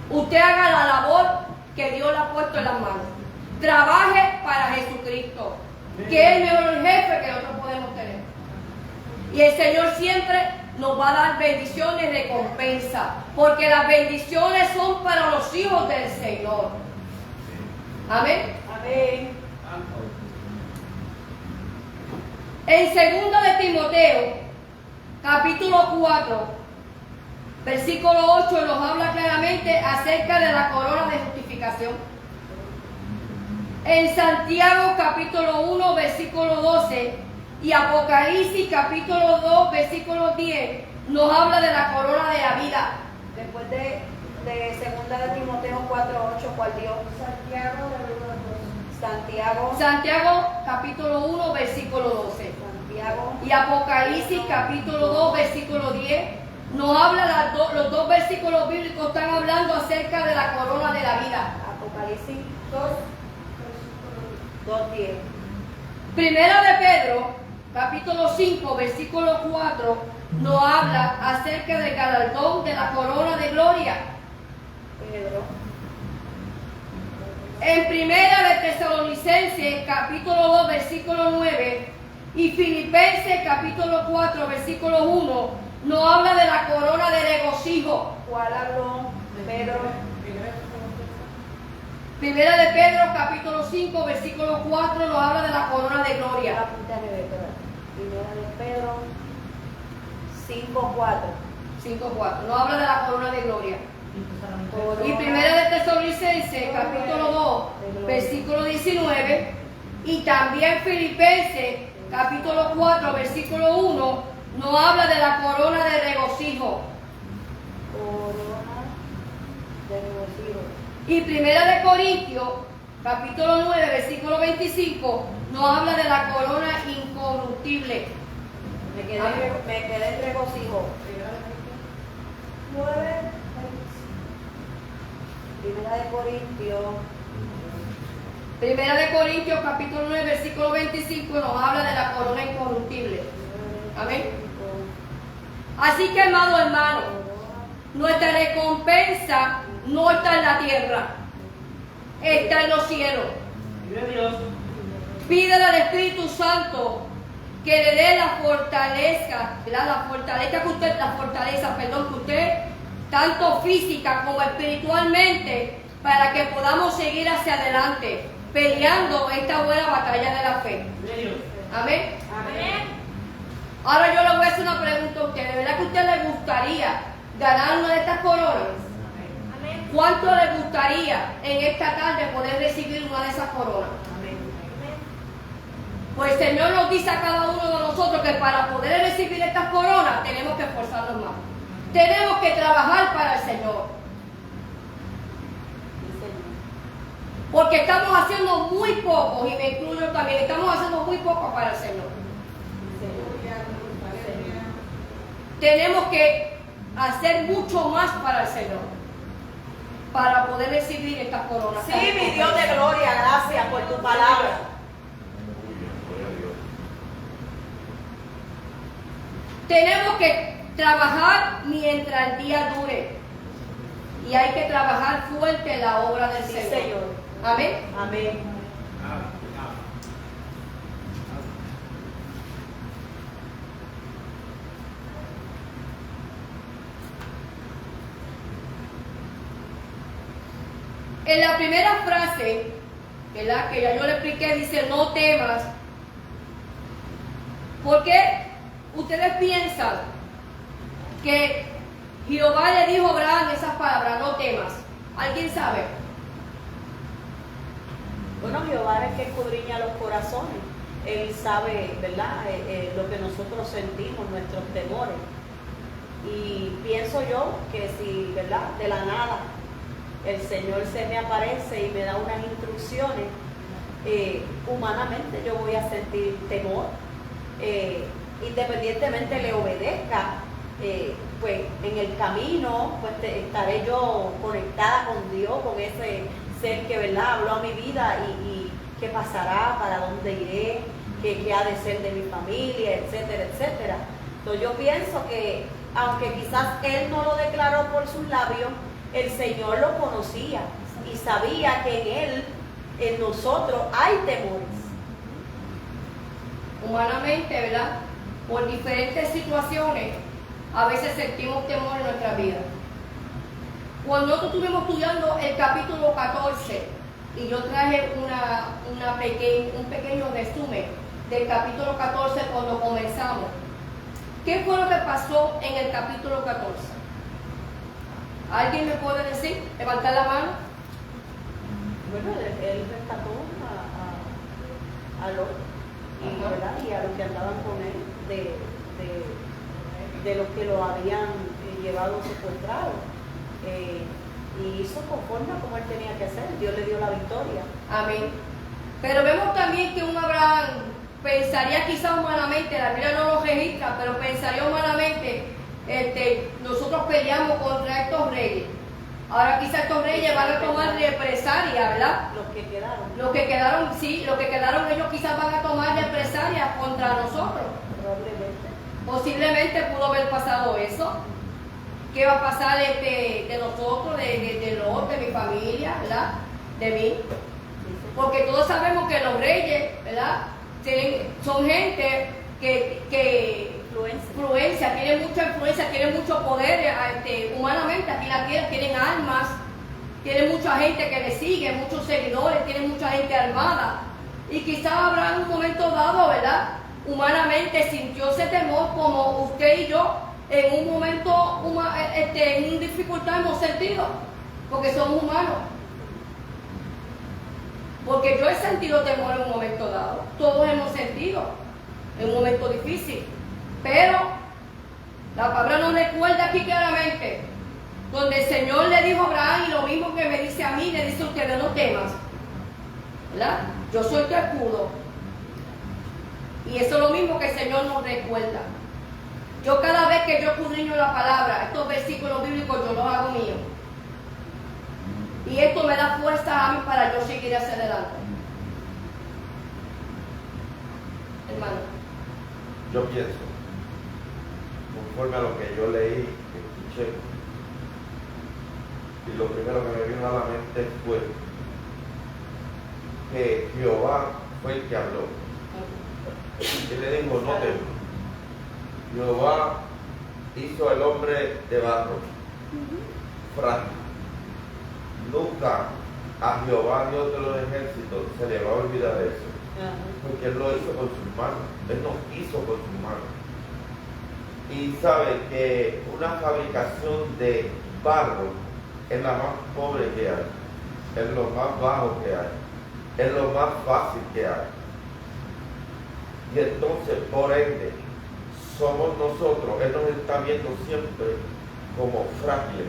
Usted haga la labor que Dios le ha puesto en las manos. Trabaje para Jesucristo, que es el mejor jefe que nosotros podemos tener. Y el Señor siempre nos va a dar bendiciones y recompensa, porque las bendiciones son para los hijos del Señor. Amén. Amén. En 2 de Timoteo, capítulo 4, versículo 8, nos habla claramente acerca de la corona de justificación. En Santiago, capítulo 1, versículo 12, y Apocalipsis, capítulo 2, versículo 10, nos habla de la corona de la vida. Después de 2 de Timoteo 4:8, ¿cuál dio? Santiago, capítulo 1, versículo 12. Santiago. Y Apocalipsis, capítulo 2, versículo 10, nos habla, los dos versículos bíblicos están hablando acerca de la corona de la vida. Apocalipsis 2:10. Primera de Pedro, capítulo 5, versículo 4, nos habla acerca del galardón de la corona de gloria. Pedro. En Primera de Tesalonicenses, capítulo 2, versículo 9, y Filipenses, capítulo 4, versículo 1, nos habla de la corona de regocijo. ¿Cuál habló Pedro? Primera de Pedro, capítulo 5, versículo 4, nos habla de la corona de gloria. Primera de Pedro 5:4. 5:4, nos habla de la corona de gloria. Y Primera de Tesalonicenses, capítulo 2, versículo 19, y también Filipenses, capítulo 4, versículo 1, nos habla de la corona de regocijo. Corona de regocijo. Y Primera de Corintios, capítulo 9, versículo 25, nos habla de la corona incorruptible. Me quedé en regocijo. 9. Primera de Corintios, capítulo 9, versículo 25, nos habla de la corona incorruptible. Amén. Así que, amado hermano, nuestra recompensa no está en la tierra, está en los cielos. Pídele al Espíritu Santo que le dé la fortaleza que usted, tanto física como espiritualmente, para que podamos seguir hacia adelante, peleando esta buena batalla de la fe. Amén. Amén. Ahora yo le voy a hacer una pregunta a usted. ¿De verdad que a usted le gustaría ganar una de estas coronas? Amén. ¿Cuánto le gustaría en esta tarde poder recibir una de esas coronas? Amén. Pues el Señor nos dice a cada uno de nosotros que para poder recibir estas coronas tenemos que esforzarnos más. Tenemos que trabajar para el Señor. Porque estamos haciendo muy poco, y me incluyo también, estamos haciendo muy poco para el Señor. Tenemos que hacer mucho más para el Señor, para poder recibir estas coronas. Sí, mi Dios de gloria, gracias por tu palabra. Tenemos que Trabajar mientras el día dure. Y hay que trabajar fuerte en la obra del Sí, Señor. Señor. Amén. Amén. En la primera frase, ¿verdad?, que ya yo le expliqué, dice no temas. ¿Por qué ustedes piensan que Jehová le dijo a Abraham esas palabras, no temas? ¿Alguien sabe? Bueno, Jehová es el que escudriña los corazones. Él sabe, ¿verdad?, lo que nosotros sentimos, nuestros temores. Y pienso yo que si, ¿verdad?, de la nada el Señor se me aparece y me da unas instrucciones, humanamente yo voy a sentir temor. Independientemente le obedezca, pues en el camino pues estaré yo conectada con Dios, con ese ser que, ¿verdad?, habló a mi vida y qué pasará, para dónde iré, qué ha de ser de mi familia, etcétera, etcétera. Entonces yo pienso que aunque quizás Él no lo declaró por sus labios, el Señor lo conocía y sabía que en Él, en nosotros, hay temores. Humanamente, ¿verdad?, por diferentes situaciones, a veces sentimos temor en nuestra vida. Cuando nosotros estuvimos estudiando el capítulo 14, y yo traje un pequeño resumen del capítulo 14 cuando comenzamos, ¿qué fue lo que pasó en el capítulo 14? ¿Alguien me puede decir? ¿Levantar la mano? Bueno, él rescató a Lot y, ¿verdad?, y a los que andaban con él de los que lo habían llevado secuestrado. Y hizo conforme a como él tenía que hacer. Dios le dio la victoria. Amén. Pero vemos también que un Abraham pensaría quizás humanamente, la Biblia no lo registra, pero pensaría humanamente, nosotros peleamos contra estos reyes. Ahora quizás estos reyes van a tomar represalia, ¿verdad? Los que quedaron. Los que quedaron, sí, los que quedaron ellos quizás van a tomar represalias contra nosotros. Probablemente. Posiblemente pudo haber pasado eso. ¿Qué va a pasar de nosotros, de Lot, de mi familia, ¿verdad?, de mí? Porque todos sabemos que los reyes, ¿verdad?, son gente que influencia, tienen mucha influencia, tienen mucho poder humanamente. Aquí la tierra tienen armas, tienen mucha gente que le sigue, muchos seguidores, tienen mucha gente armada. Y quizás habrá en un momento dado, ¿verdad?, humanamente sintió ese temor como usted y yo en un momento, en dificultad hemos sentido, porque somos humanos. Porque yo he sentido temor en un momento dado, todos hemos sentido en un momento difícil, pero la palabra nos recuerda aquí claramente, donde el Señor le dijo a Abraham, y lo mismo que me dice a mí, le dice a ustedes, no temas, ¿verdad? Yo soy tu escudo. Y eso es lo mismo que el Señor nos recuerda. Yo cada vez que yo escudriño la palabra, estos versículos bíblicos, yo los hago míos. Y esto me da fuerza a mí para yo seguir hacia adelante. Hermano. Yo pienso, conforme a lo que yo leí, escuché, y lo primero que me vino a la mente fue que Jehová fue el que habló. Y le dijo, no temas. Jehová hizo al hombre de barro, frágil. Nunca a Jehová, Dios de los ejércitos, se le va a olvidar eso. Porque Él lo hizo con sus manos. Él nos hizo con sus manos. Y sabe que una fabricación de barro es la más pobre que hay. Es lo más bajo que hay. Es lo más fácil que hay. Y entonces, por ende, somos nosotros. Él nos está viendo siempre como frágiles.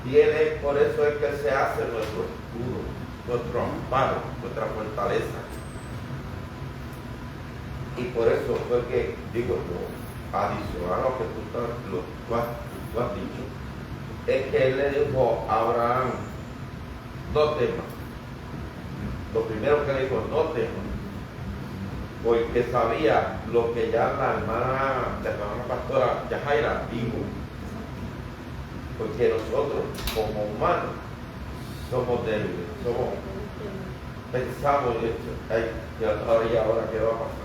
Y Él es, por eso es que se hace nuestro escudo, nuestro amparo, nuestra fortaleza. Y por eso fue que, digo yo, adicional a lo que tú has dicho, es que Él le dijo a Abraham, no temas. Lo primero que le dijo, no temas. porque sabía lo que ya la hermana pastora Yajaira dijo. Porque nosotros, como humanos, somos débiles, pensamos en esto, ay, ahora qué va a pasar.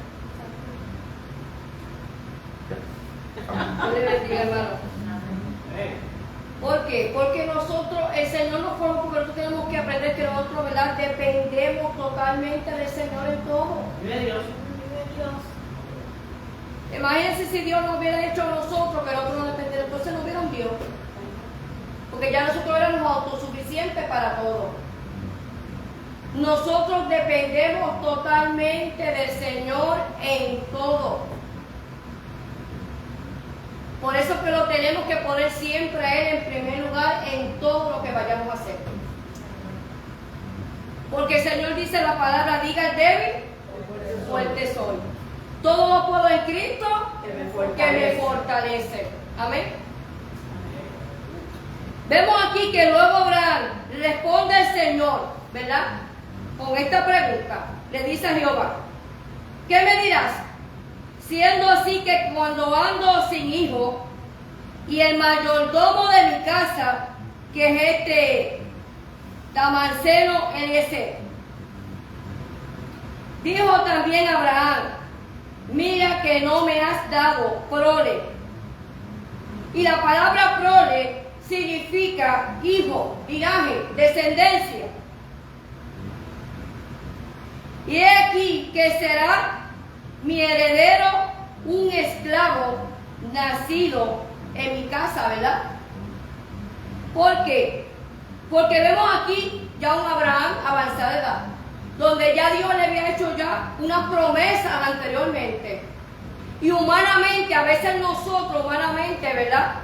Dios le bendiga, hermano. ¿Por qué? Porque nosotros, el Señor nos formó, porque nosotros tenemos que aprender que nosotros, ¿verdad?, dependemos totalmente del Señor en todo. Imagínense si Dios nos hubiera hecho a nosotros que nosotros no dependemos, entonces no hubiera un Dios. Porque ya nosotros éramos autosuficientes para todo. Nosotros dependemos totalmente del Señor en todo. Por eso que lo tenemos que poner siempre a Él en primer lugar en todo lo que vayamos a hacer. Porque el Señor dice la palabra, diga el débil, fuerte soy. Todo lo puedo en Cristo que me fortalece. Amén. Vemos aquí que luego Abraham responde al Señor, ¿verdad?, con esta pregunta. Le dice a Jehová, ¿qué me dirás? Siendo así que cuando ando sin hijo y el mayordomo de mi casa, que es este Damasceno Eliezer, dijo también Abraham, mira que no me has dado prole. Y la palabra prole significa hijo, linaje, descendencia. Y he aquí que será mi heredero un esclavo nacido en mi casa, ¿verdad? ¿Por qué? Porque vemos aquí ya un Abraham avanzada edad, donde ya Dios le había hecho ya una promesa anteriormente. Y humanamente, a veces nosotros humanamente, ¿verdad?,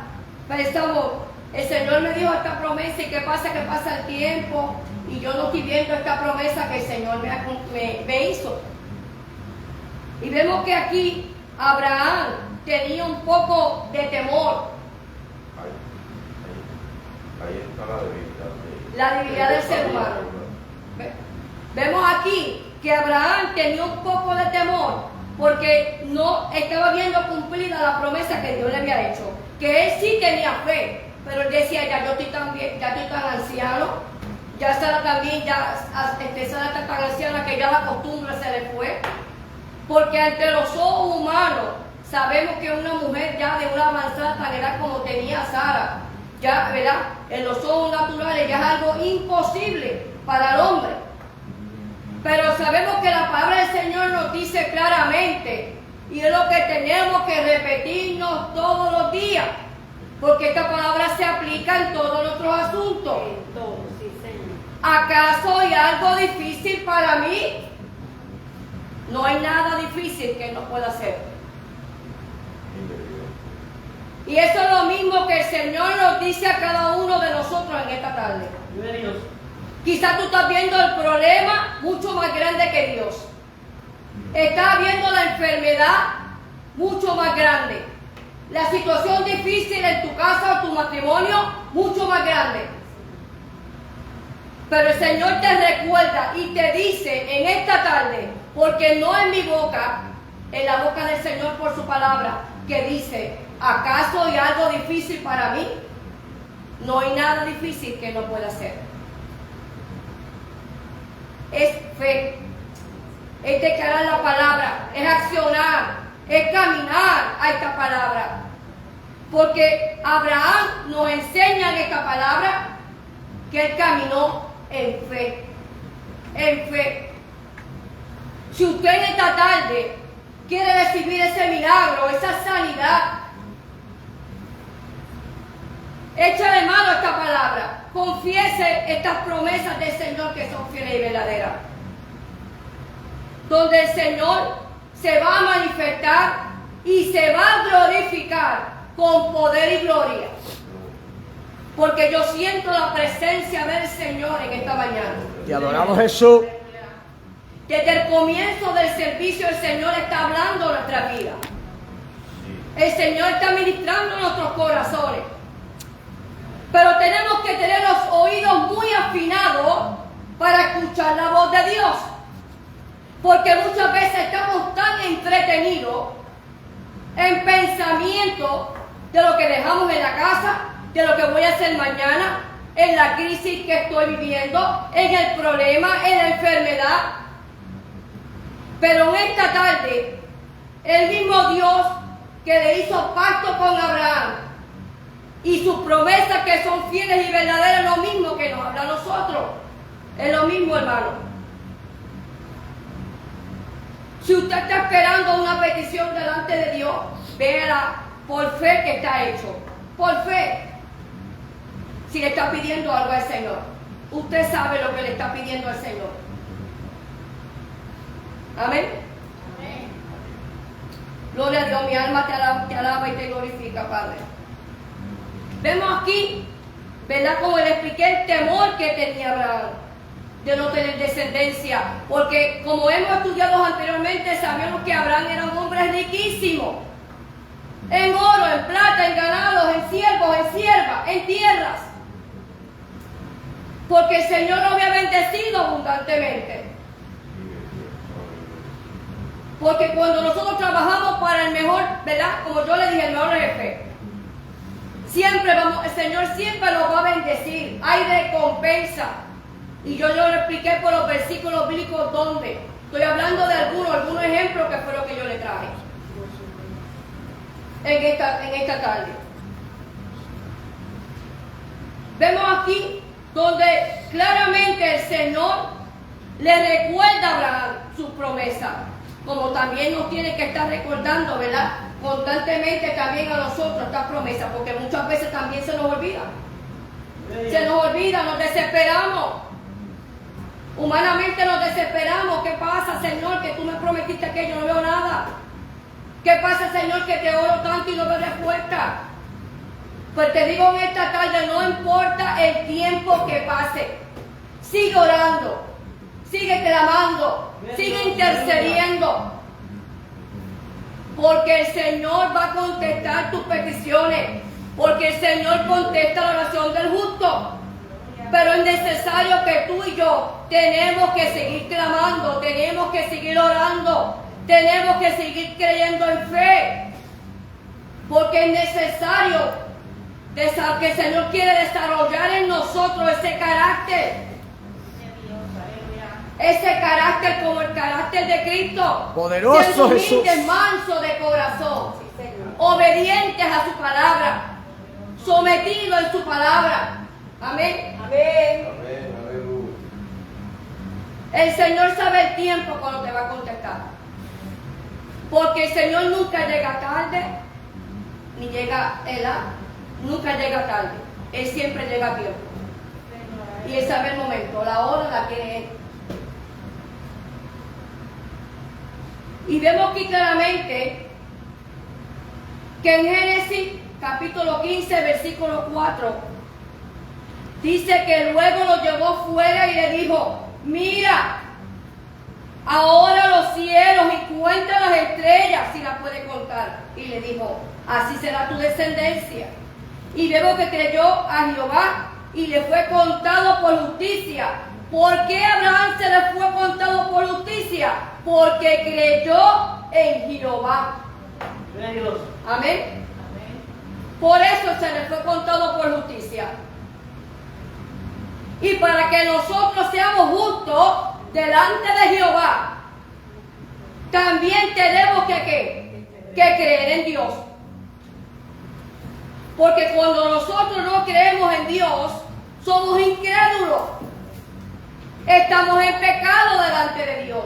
pensamos, el Señor me dijo esta promesa y ¿qué pasa? Que pasa el tiempo y yo no estoy viendo esta promesa que el Señor me hizo. Y vemos que aquí Abraham tenía un poco de temor. Ahí está la debilidad. La debilidad del ser humano. Vemos aquí que Abraham tenía un poco de temor porque no estaba viendo cumplida la promesa que Dios le había hecho. Que él sí tenía fe, pero él decía, ya yo estoy tan bien, ya estoy tan anciano, ya Sara también, Sara está tan anciana que ya la costumbre se le fue. Porque ante los ojos humanos sabemos que una mujer ya de una avanzada tan edad como tenía Sara, ya, ¿verdad?, en los ojos naturales ya es algo imposible para el hombre. Pero sabemos que la palabra del Señor nos dice claramente, y es lo que tenemos que repetirnos todos los días, porque esta palabra se aplica en todos nuestros asuntos. Sí, Señor. ¿Acaso hay algo difícil para mí? No hay nada difícil que no pueda hacer. Y eso es lo mismo que el Señor nos dice a cada uno de nosotros en esta tarde. Quizás tú estás viendo el problema mucho más grande que Dios. Estás viendo la enfermedad mucho más grande. La situación difícil en tu casa o tu matrimonio mucho más grande. Pero el Señor te recuerda y te dice en esta tarde, porque no en mi boca, en la boca del Señor por su palabra, que dice, ¿acaso hay algo difícil para mí? No hay nada difícil que no pueda hacer. Es fe, es declarar la palabra, es accionar, es caminar a esta palabra. Porque Abraham nos enseña en esta palabra que él caminó en fe. En fe. Si usted en esta tarde quiere recibir ese milagro, esa sanidad, échale mano a esta palabra. Confiese estas promesas del Señor que son fieles y verdaderas. Donde el Señor se va a manifestar y se va a glorificar con poder y gloria. Porque yo siento la presencia del Señor en esta mañana. Te adoramos, Jesús. Desde el comienzo del servicio el Señor está hablando a nuestra vida. El Señor está ministrando nuestros corazones. Pero tenemos que tener los oídos muy afinados para escuchar la voz de Dios. Porque muchas veces estamos tan entretenidos en pensamiento de lo que dejamos en la casa, de lo que voy a hacer mañana, en la crisis que estoy viviendo, en el problema, en la enfermedad. Pero en esta tarde, el mismo Dios que le hizo pacto con Abraham y sus promesas que son fieles y verdaderas, es lo mismo que nos habla a nosotros. Es lo mismo, hermano. Si usted está esperando una petición delante de Dios, véala por fe que está hecho. Por fe. Si le está pidiendo algo al Señor, usted sabe lo que le está pidiendo al Señor. Amén. Amén. Gloria a Dios, mi alma te alaba y te glorifica, Padre. Vemos aquí, ¿verdad? Como le expliqué el temor que tenía Abraham de no tener descendencia, porque como hemos estudiado anteriormente, sabemos que Abraham era un hombre riquísimo, en oro, en plata, en ganados, en siervos, en siervas, en tierras, porque el Señor lo había bendecido abundantemente. Porque cuando nosotros trabajamos para el mejor, ¿verdad? Como yo le dije, el mejor jefe, siempre el Señor siempre nos va a bendecir, hay recompensa. Y yo lo expliqué por los versículos bíblicos donde. Estoy hablando de algunos ejemplos que fue lo que yo le traje en esta tarde. Vemos aquí donde claramente el Señor le recuerda a Abraham sus promesas, como también nos tiene que estar recordando, ¿verdad? Constantemente también a nosotros estas promesas, porque muchas veces también se nos olvida. Se nos olvida, nos desesperamos. Humanamente nos desesperamos. ¿Qué pasa, Señor, que tú me prometiste que yo no veo nada? ¿Qué pasa, Señor, que te oro tanto y no veo respuesta? Pues te digo en esta tarde, no importa el tiempo que pase, sigue orando, sigue clamando, sigue intercediendo, porque el Señor va a contestar tus peticiones, porque el Señor contesta la oración del justo. Pero es necesario que tú y yo tenemos que seguir clamando, tenemos que seguir orando, tenemos que seguir creyendo en fe, porque es necesario que el Señor quiere desarrollar en nosotros ese carácter como el carácter de Cristo. Poderoso Ser Jesús. humildes, manso de corazón, obedientes a su palabra, sometidos en su palabra. Amén. Amén. Amén, aleluya. El Señor sabe el tiempo cuando te va a contestar. Porque el Señor nunca llega tarde, ni llega nunca llega tarde. Él siempre llega a tiempo. Y Él sabe el momento, la hora la tiene Él. Y vemos aquí claramente que en Génesis capítulo 15, versículo 4, dice que luego lo llevó fuera y le dijo, mira, ahora los cielos y cuenta las estrellas si las puede contar. Y le dijo, así será tu descendencia. Y vemos que creyó a Jehová y le fue contado por justicia. ¿Por qué a Abraham se le fue contado por justicia? Porque creyó en Jehová. Amén. Por eso se le fue contado por justicia. Y para que nosotros seamos justos delante de Jehová, también tenemos que creer en Dios. Porque cuando nosotros no creemos en Dios, somos incrédulos. Estamos en pecado delante de Dios.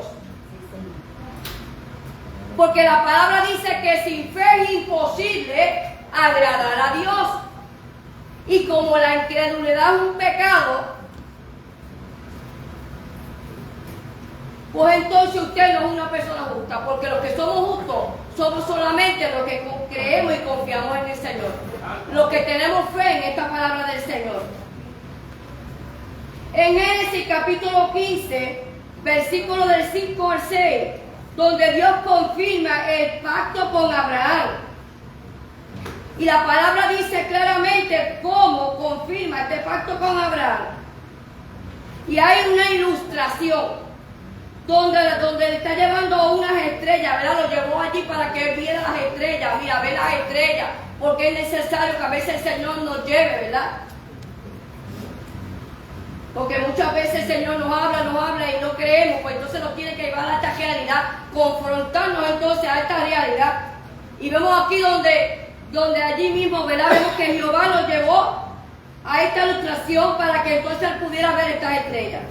Porque la palabra dice que sin fe es imposible agradar a Dios. Y como la incredulidad es un pecado, pues entonces usted no es una persona justa, porque los que somos justos somos solamente los que creemos y confiamos en el Señor, los que tenemos fe en esta palabra del Señor. En Génesis capítulo 15, versículo del 5 al 6, donde Dios confirma el pacto con Abraham. Y la palabra dice claramente cómo confirma este pacto con Abraham. Y hay una ilustración. donde le está llevando unas estrellas, ¿verdad? Lo llevó allí para que él viera las estrellas. Mira, ve las estrellas, porque es necesario que a veces el Señor nos lleve, ¿verdad? Porque muchas veces el Señor nos habla y no creemos, pues entonces nos tiene que llevar a esta realidad, confrontarnos entonces a esta realidad. Y vemos aquí donde allí mismo, ¿verdad? Vemos que Jehová nos llevó a esta ilustración para que entonces él pudiera ver estas estrellas.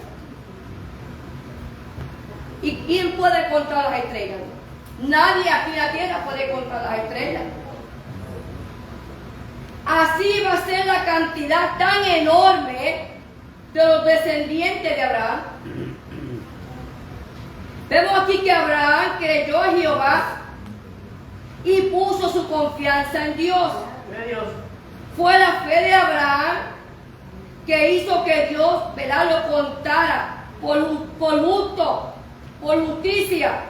¿Y quién puede contar las estrellas? Nadie aquí en la tierra puede contar las estrellas. Así va a ser la cantidad tan enorme de los descendientes de Abraham. Vemos aquí que Abraham creyó en Jehová y puso su confianza en Dios. Fue la fe de Abraham que hizo que Dios, ¿verdad?, lo contara por justo, por justicia.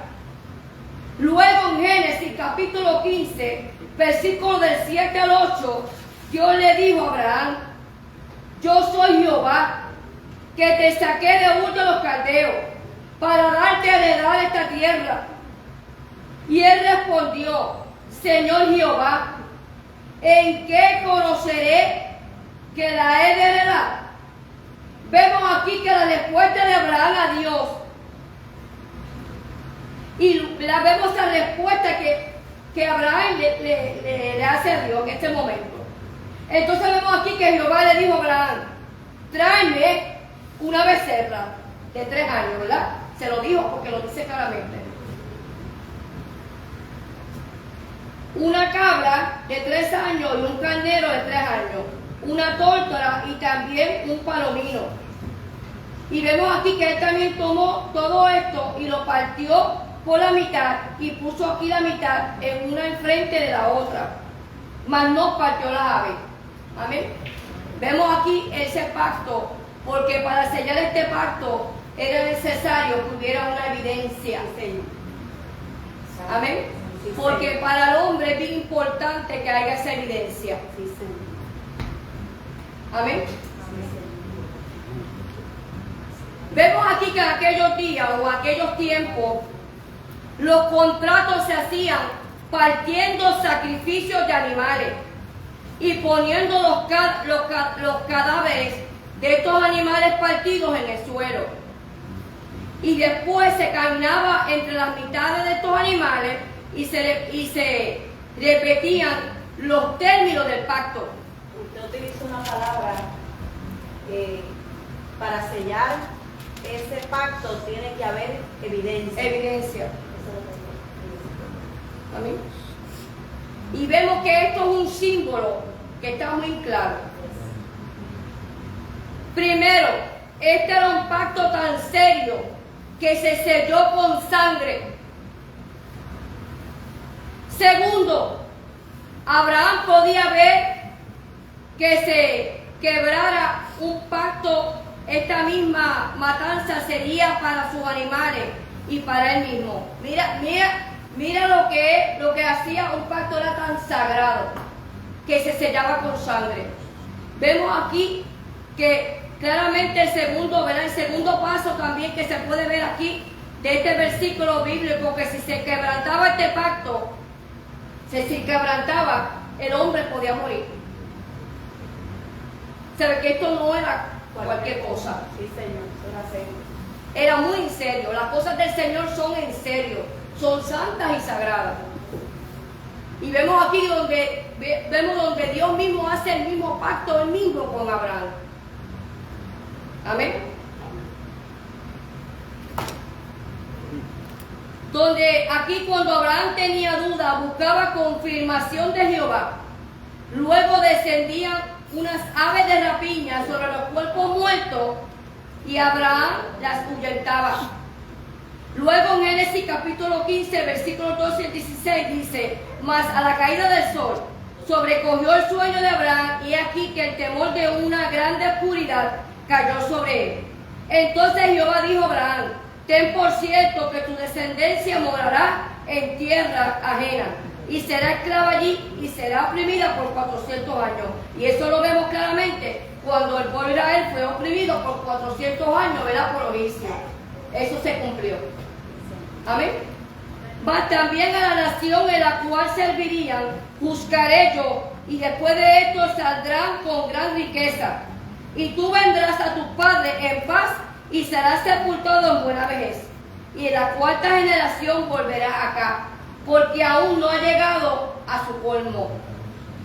Luego en Génesis capítulo 15, versículos del 7 al 8, Dios le dijo a Abraham: yo soy Jehová, que te saqué de Ur de los Caldeos, para darte a heredar esta tierra. Y él respondió: Señor Jehová, ¿en qué conoceré que la he de heredar? Vemos aquí que la respuesta de Abraham a Dios, y la vemos la respuesta que Abraham le hace a Dios en este momento. Entonces vemos aquí que Jehová le dijo a Abraham: tráeme una becerra de 3 años, ¿verdad? Se lo dijo porque lo dice claramente. Una cabra de 3 años y un carnero de 3 años. Una tórtola y también un palomino. Y vemos aquí que él también tomó todo esto y lo partió por la mitad y puso aquí la mitad en una enfrente de la otra. Mas no partió las aves. Amén. Vemos aquí ese pacto, porque para sellar este pacto era necesario que hubiera una evidencia. Amén. Porque para el hombre es bien importante que haya esa evidencia. Amén. Vemos aquí que en aquellos días o aquellos tiempos los contratos se hacían partiendo sacrificios de animales y poniendo los cadáveres de estos animales partidos en el suelo. Y después se caminaba entre las mitades de estos animales y se repetían los términos del pacto. Usted utiliza una palabra para sellar ese pacto tiene que haber evidencia. Evidencia. Amén. Y vemos que esto es un símbolo que está muy claro. Primero, este era un pacto tan serio que se selló con sangre. Segundo, Abraham podía ver que se quebrara un pacto. Esta misma matanza sería para sus animales y para él mismo. Mira lo que hacía un pacto, era tan sagrado que se sellaba con sangre. Vemos aquí que claramente el segundo paso también que se puede ver aquí de este versículo bíblico, que si se quebrantaba este pacto, si se quebrantaba, el hombre podía morir. ¿Sabe que esto no era cualquier cosa? Sí, Señor, eso era serio. Era muy en serio. Las cosas del Señor son en serio, son santas y sagradas. Y vemos aquí donde Dios mismo hace el mismo pacto, el mismo con Abraham. Amén. Donde aquí cuando Abraham tenía duda, buscaba confirmación de Jehová. Luego descendían unas aves de rapiña sobre los cuerpos muertos y Abraham las ahuyentaba. Luego en Génesis capítulo 15, versículos 12 al 16 dice: mas a la caída del sol sobrecogió el sueño de Abraham, y aquí que el temor de una grande oscuridad cayó sobre él. Entonces Jehová dijo a Abraham: ten por cierto que tu descendencia morará en tierra ajena, y será esclava allí, y será oprimida por 400 años. Y eso lo vemos claramente cuando el pueblo de Israel fue oprimido por 400 años, ¿verdad?, por los egipcios. Eso se cumplió. Amén. Mas también a la nación en la cual servirían, juzgaré yo, y después de esto saldrán con gran riqueza. Y tú vendrás a tu padre en paz y serás sepultado en buena vejez. Y en la cuarta generación volverá acá, porque aún no ha llegado a su colmo.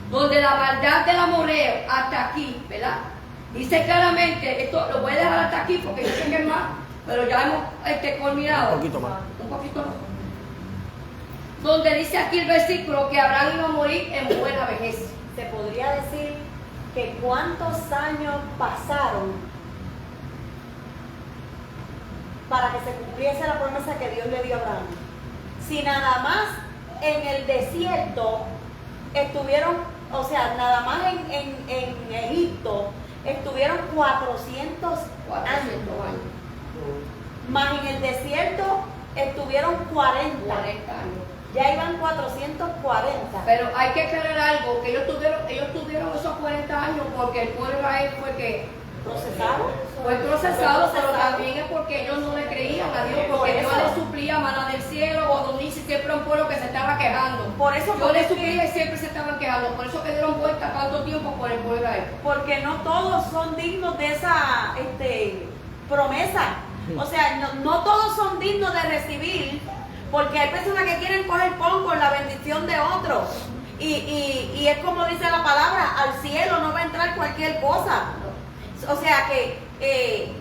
Donde la maldad del amorreo hasta aquí, ¿verdad? Dice claramente, esto lo voy a dejar hasta aquí porque yo sé que es más, pero ya hemos culminado. Un poquito más. Un poquito más. Donde dice aquí el versículo que Abraham iba a morir en buena vejez. Se podría decir que cuántos años pasaron para que se cumpliese la promesa que Dios le dio a Abraham. Si nada más en el desierto estuvieron, o sea, nada más en Egipto estuvieron 400 años. Más en el desierto estuvieron 40 años. Ya iban 440. Pero hay que aclarar algo, que ellos tuvieron esos 40 años porque el pueblo de Israel fue que fue procesado, pero también es porque ellos no le creían a Dios, porque Dios les suplía maná del cielo, godornices, siempre un pueblo que se estaba quejando. Por eso Dios les suplía y siempre se estaban quejando, por eso que dieron vuelta tanto tiempo por el pueblo de Israel. Porque no todos son dignos de esa promesa. O sea, no todos son dignos de recibir, porque hay personas que quieren coger pon con la bendición de otros. Y es como dice la palabra, al cielo no va a entrar cualquier cosa. O sea que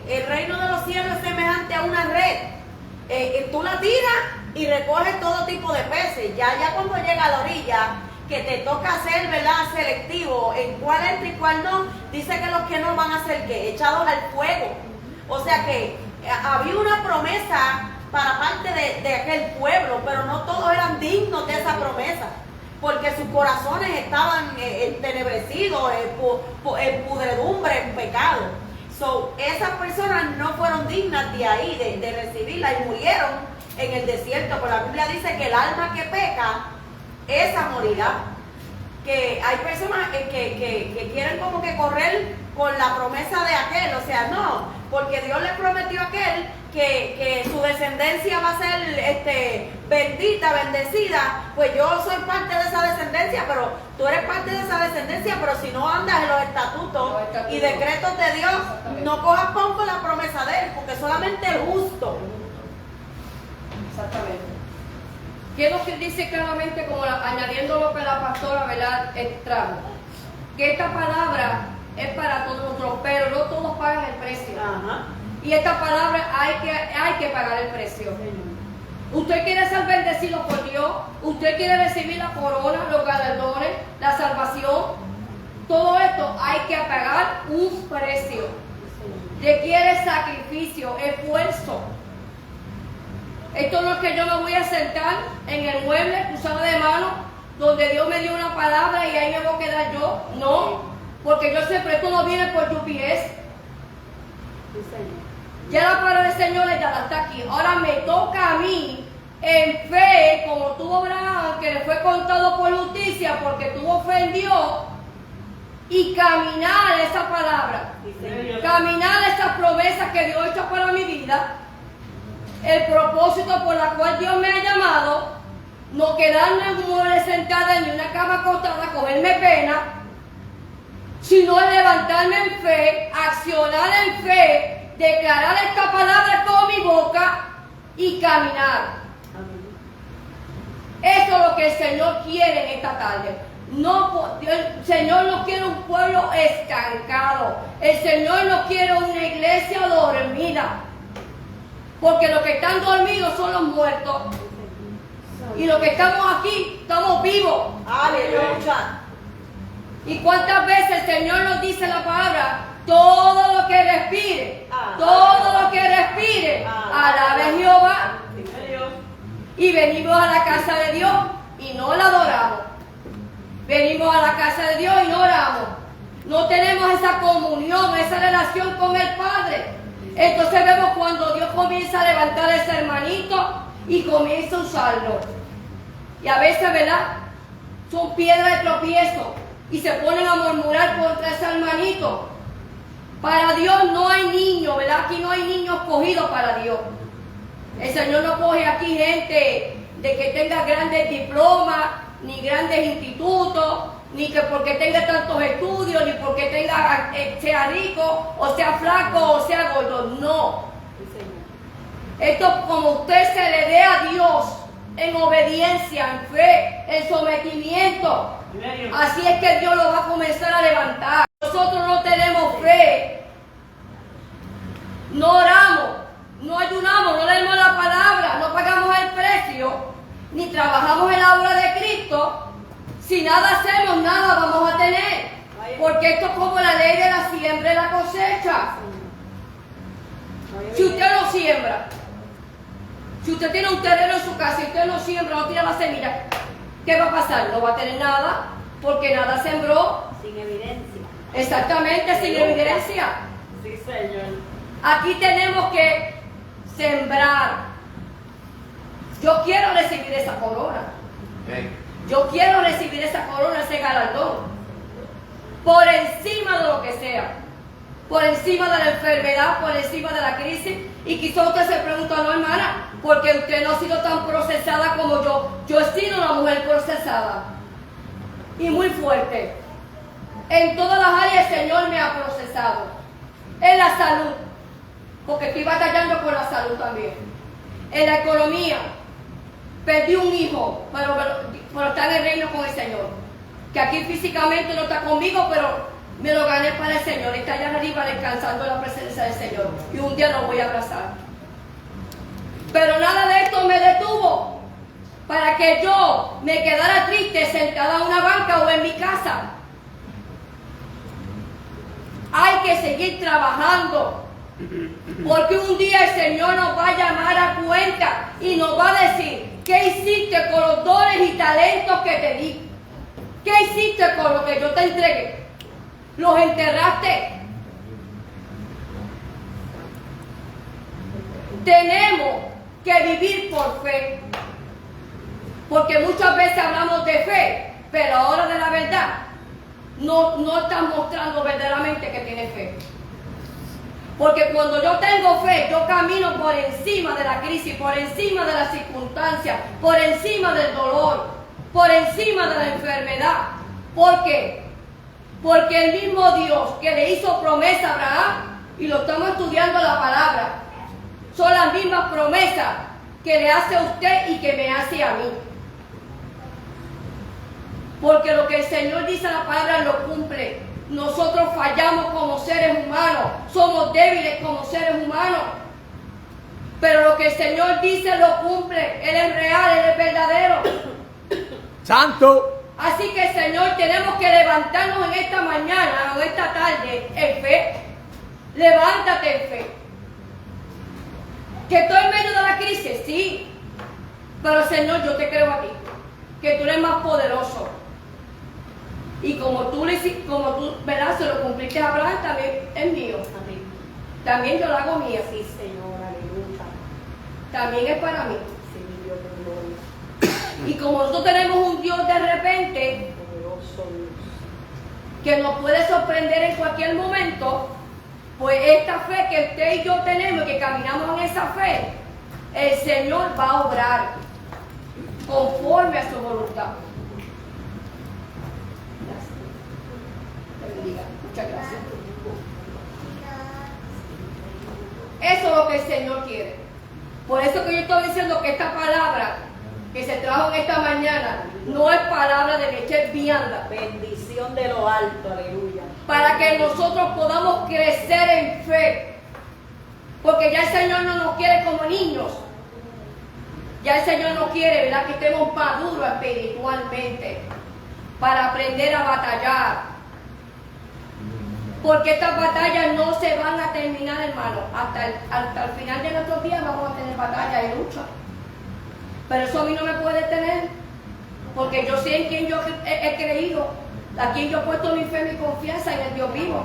el reino de los cielos es semejante a una red. Tú la tiras y recoges todo tipo de peces. Ya cuando llega a la orilla, que te toca ser, ¿verdad?, selectivo en cuál entra y cuál no, dice que los que no van a ser ¿qué? Echados al fuego. O sea que había una promesa para parte de aquel pueblo, pero no todos eran dignos de esa promesa, porque sus corazones estaban entenebrecidos, en pudredumbre, en pecado. Esas personas no fueron dignas de ahí, de recibirla, y murieron en el desierto. Porque la Biblia dice que el alma que peca, esa morirá. Que hay personas que quieren como que correr con la promesa de aquel, o sea, no, porque Dios le prometió a aquel que su descendencia va a ser bendita, bendecida, pues yo soy parte de esa descendencia, pero tú eres parte de esa descendencia, pero si no andas en los estatutos y decretos de Dios, no cojas pon con la promesa de Él, porque solamente el justo. Exactamente. ¿Qué nos dice claramente, como añadiendo lo que la pastora, ¿verdad?, trajo? Que esta palabra es para todos nosotros, pero no todos pagan el precio. Ajá. Y esta palabra hay que pagar el precio. Usted quiere ser bendecido por Dios, usted quiere recibir la corona, los galardones, la salvación. Todo esto hay que pagar un precio. Requiere sacrificio, esfuerzo. Esto no es que yo me voy a sentar en el mueble cruzado de mano donde Dios me dio una palabra y ahí me voy a quedar yo. No, porque yo siempre esto no viene por GPS. Ya la palabra del Señor ya está aquí. Ahora me toca a mí, en fe, como tuvo Abraham, que le fue contado por justicia porque tuvo fe en Dios, y caminar esa palabra, caminar esa promesa que Dios ha hecho para mi vida, el propósito por la cual Dios me ha llamado, no quedarme en un mueble sentada en una cama acostada, cogerme pena, sino levantarme en fe, accionar en fe, declarar esta palabra con mi boca y caminar. Eso es lo que el Señor quiere en esta tarde. El Señor no quiere un pueblo estancado. El Señor no quiere una iglesia dormida. Porque los que están dormidos son los muertos. Y los que estamos aquí, estamos vivos. Aleluya. ¿Y cuántas veces el Señor nos dice la palabra? Todo lo que respire, todo lo que respire, alabe a Jehová. Y venimos a la casa de Dios y no la adoramos. Venimos a la casa de Dios y no oramos. No tenemos esa comunión, esa relación con el Padre. Entonces vemos cuando Dios comienza a levantar a ese hermanito y comienza a usarlo. Y a veces, ¿verdad?, son piedras de tropiezo y se ponen a murmurar contra ese hermanito. Para Dios no hay niños, ¿verdad? Aquí no hay niños escogidos para Dios. El Señor no coge aquí gente de que tenga grandes diplomas, ni grandes institutos, ni que porque tenga tantos estudios, ni porque tenga, sea rico, o sea flaco, o sea gordo. No. Esto como usted se le dé a Dios en obediencia, en fe, en sometimiento. Así es que Dios lo va a comenzar a levantar. Nosotros no tenemos fe, no oramos, no ayunamos, no leemos la palabra, no pagamos el precio, ni trabajamos en la obra de Cristo. Si nada hacemos, nada vamos a tener. Porque esto es como la ley de la siembra y la cosecha. Si usted no siembra, si usted tiene un terreno en su casa y usted no siembra, no tira la semilla, ¿qué va a pasar? No va a tener nada, porque nada sembró. Sin evidencia. Exactamente, sin evidencia. Sí, Señor. Aquí tenemos que sembrar. Yo quiero recibir esa corona. Yo quiero recibir esa corona, ese galardón. Por encima de lo que sea. Por encima de la enfermedad, por encima de la crisis. Y quizá usted se pregunta, no, hermana, porque usted no ha sido tan procesada como yo. Yo he sido una mujer procesada. Y muy fuerte. En todas las áreas el Señor me ha procesado. En la salud, porque estoy batallando con la salud también. En la economía, perdí un hijo, pero está en el reino con el Señor. Que aquí físicamente no está conmigo, pero me lo gané para el Señor. Está allá arriba descansando en la presencia del Señor. Y un día lo voy a abrazar. Pero nada de esto me detuvo para que yo me quedara triste sentada en una banca o en mi casa. Hay que seguir trabajando, porque un día el Señor nos va a llamar a cuenta y nos va a decir, ¿qué hiciste con los dones y talentos que te di? ¿Qué hiciste con lo que yo te entregué? ¿Los enterraste? Tenemos que vivir por fe, porque muchas veces hablamos de fe, pero ahora de la verdad no están mostrando verdaderamente que tiene fe. Porque cuando yo tengo fe, yo camino por encima de la crisis, por encima de las circunstancias, por encima del dolor, por encima de la enfermedad. ¿Por qué? Porque el mismo Dios que le hizo promesa a Abraham, y lo estamos estudiando en la palabra, son las mismas promesas que le hace a usted y que me hace a mí. Porque lo que el Señor dice en la palabra lo cumple. Nosotros fallamos como seres humanos, somos débiles como seres humanos. Pero lo que el Señor dice lo cumple. Él es real, Él es verdadero. ¡Santo! Así que, Señor, tenemos que levantarnos en esta mañana o esta tarde en fe. Levántate en fe. ¿Que estoy en medio de la crisis? Sí. Pero, Señor, yo te creo a ti. Que tú eres más poderoso. Y como tú, ¿verdad? Se lo cumpliste a Abraham, también es mío. Amén. También yo lo hago mía. Sí, Señor, aleluya. También es para mí. Sí, mi Dios de gloria. Y como nosotros tenemos un Dios de repente, Poderoso Dios. que nos puede sorprender en cualquier momento, pues esta fe que usted y yo tenemos, que caminamos en esa fe, el Señor va a obrar conforme a su voluntad. Gracias. Te bendiga. Muchas gracias. Eso es lo que el Señor quiere. Por eso que yo estoy diciendo que esta palabra que se trajo en esta mañana no es palabra de leche vianda. Bendición de lo alto, aleluya. Para que nosotros podamos crecer en fe. Porque ya el Señor no nos quiere como niños. Ya el Señor no quiere, ¿verdad?, que estemos maduros espiritualmente para aprender a batallar. Porque estas batallas no se van a terminar, hermano. Hasta el final de nuestros días vamos a tener batallas y lucha. Pero eso a mí no me puede detener. Porque yo sé en quién yo he creído. A quien yo he puesto mi fe, mi confianza en el Dios vivo.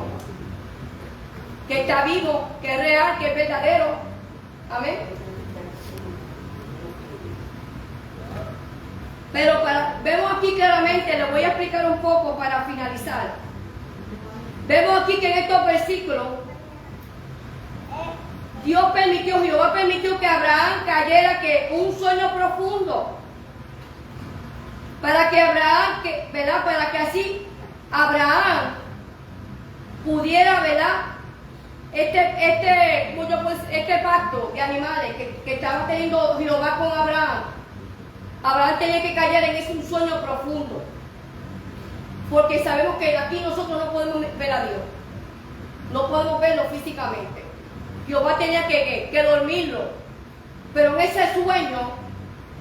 Que está vivo, que es real, que es verdadero. Amén. Pero vemos aquí claramente, les voy a explicar un poco para finalizar. Vemos aquí que en estos versículos Jehová permitió que Abraham cayera que un sueño profundo. Para que Abraham, ¿verdad? Para que así Abraham pudiera, ¿verdad? Este pacto de animales que estaba teniendo Jehová con Abraham. Abraham tenía que caer en ese un sueño profundo. Porque sabemos que aquí nosotros no podemos ver a Dios. No podemos verlo físicamente. Jehová tenía que dormirlo. Pero en ese sueño,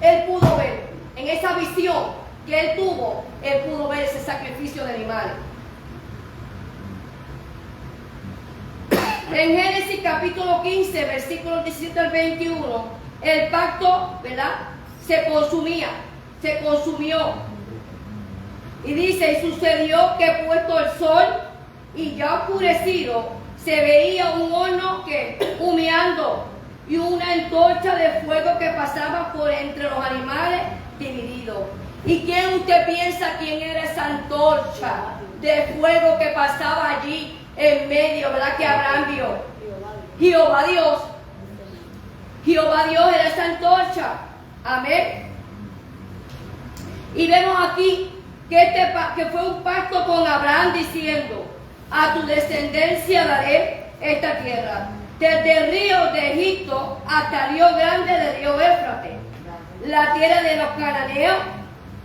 él pudo ver, en esa visión que él tuvo, él pudo ver ese sacrificio de animales. En Génesis capítulo 15, versículos 17 al 21, el pacto, ¿verdad? Se consumió. Y dice, y sucedió que puesto el sol y ya oscurecido, se veía un horno que humeando y una antorcha de fuego que pasaba por entre los animales divididos. ¿Y quién usted piensa quién era esa antorcha de fuego que pasaba allí en medio, verdad, que Abraham vio? Jehová Dios. Jehová Dios era esa antorcha. Amén. Y vemos aquí que fue un pacto con Abraham diciendo, a tu descendencia daré esta tierra, desde el río de Egipto hasta el río grande del río Éufrates, la tierra de los cananeos,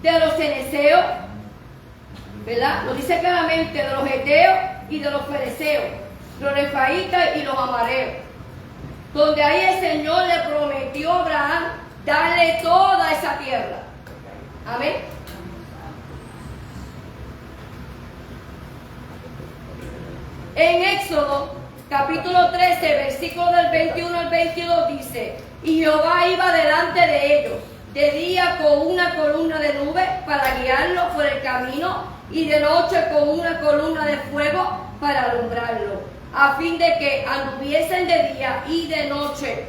de los ceneseos, ¿verdad? Lo dice claramente, de los heteos y de los fereceos, los refaitas y los amareos, donde ahí el Señor le prometió a Abraham darle toda esa tierra. Amén. En Éxodo capítulo 13, versículo del 21 al 22 dice, y Jehová iba delante de ellos, de día con una columna de nube para guiarlo por el camino, y de noche con una columna de fuego para alumbrarlo, a fin de que anduviesen de día y de noche,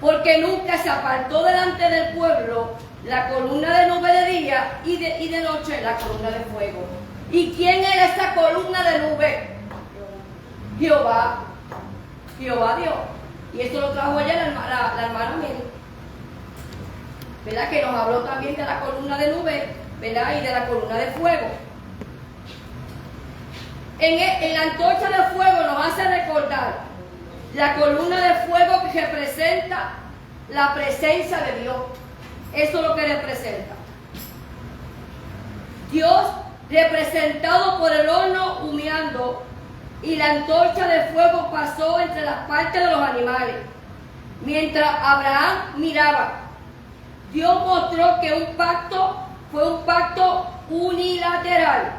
porque nunca se apartó delante del pueblo la columna de nube de día y de noche la columna de fuego. ¿Y quién era esa columna de nube? Jehová Dios. Y esto lo trajo allá la hermana Mary, ¿verdad? Que nos habló también de la columna de nube, ¿verdad? Y de la columna de fuego. En la antorcha de fuego nos hace recordar la columna de fuego que representa la presencia de Dios. Eso es lo que representa. Dios representado por el horno humeando, y la antorcha de fuego pasó entre las partes de los animales. Mientras Abraham miraba, Dios mostró que un pacto fue un pacto unilateral.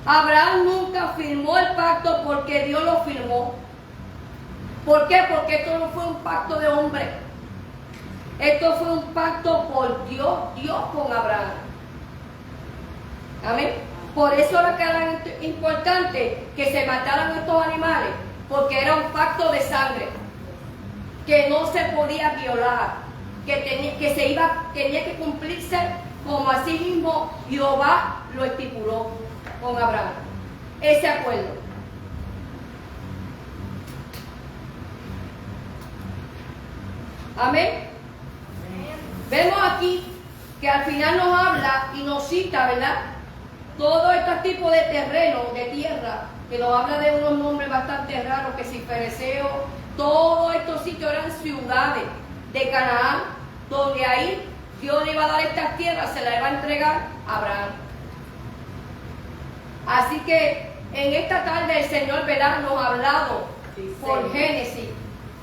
Abraham nunca firmó el pacto porque Dios lo firmó. ¿Por qué? Porque esto no fue un pacto de hombre. Esto fue un pacto por Dios con Abraham. Amén. Por eso era tan importante que se mataran estos animales, porque era un pacto de sangre que no se podía violar, que tenía que cumplirse como así mismo Jehová lo estipuló con Abraham, ese acuerdo. Amén. Vemos aquí que al final nos habla y nos cita, ¿verdad? Todo este tipo de terreno, de tierra, que nos habla de unos nombres bastante raros, que si Fereceo, todos estos sitios eran ciudades de Canaán, donde ahí Dios le iba a dar estas tierras, se las iba a entregar a Abraham. Así que en esta tarde el Señor, ¿verdad?, nos ha hablado por Génesis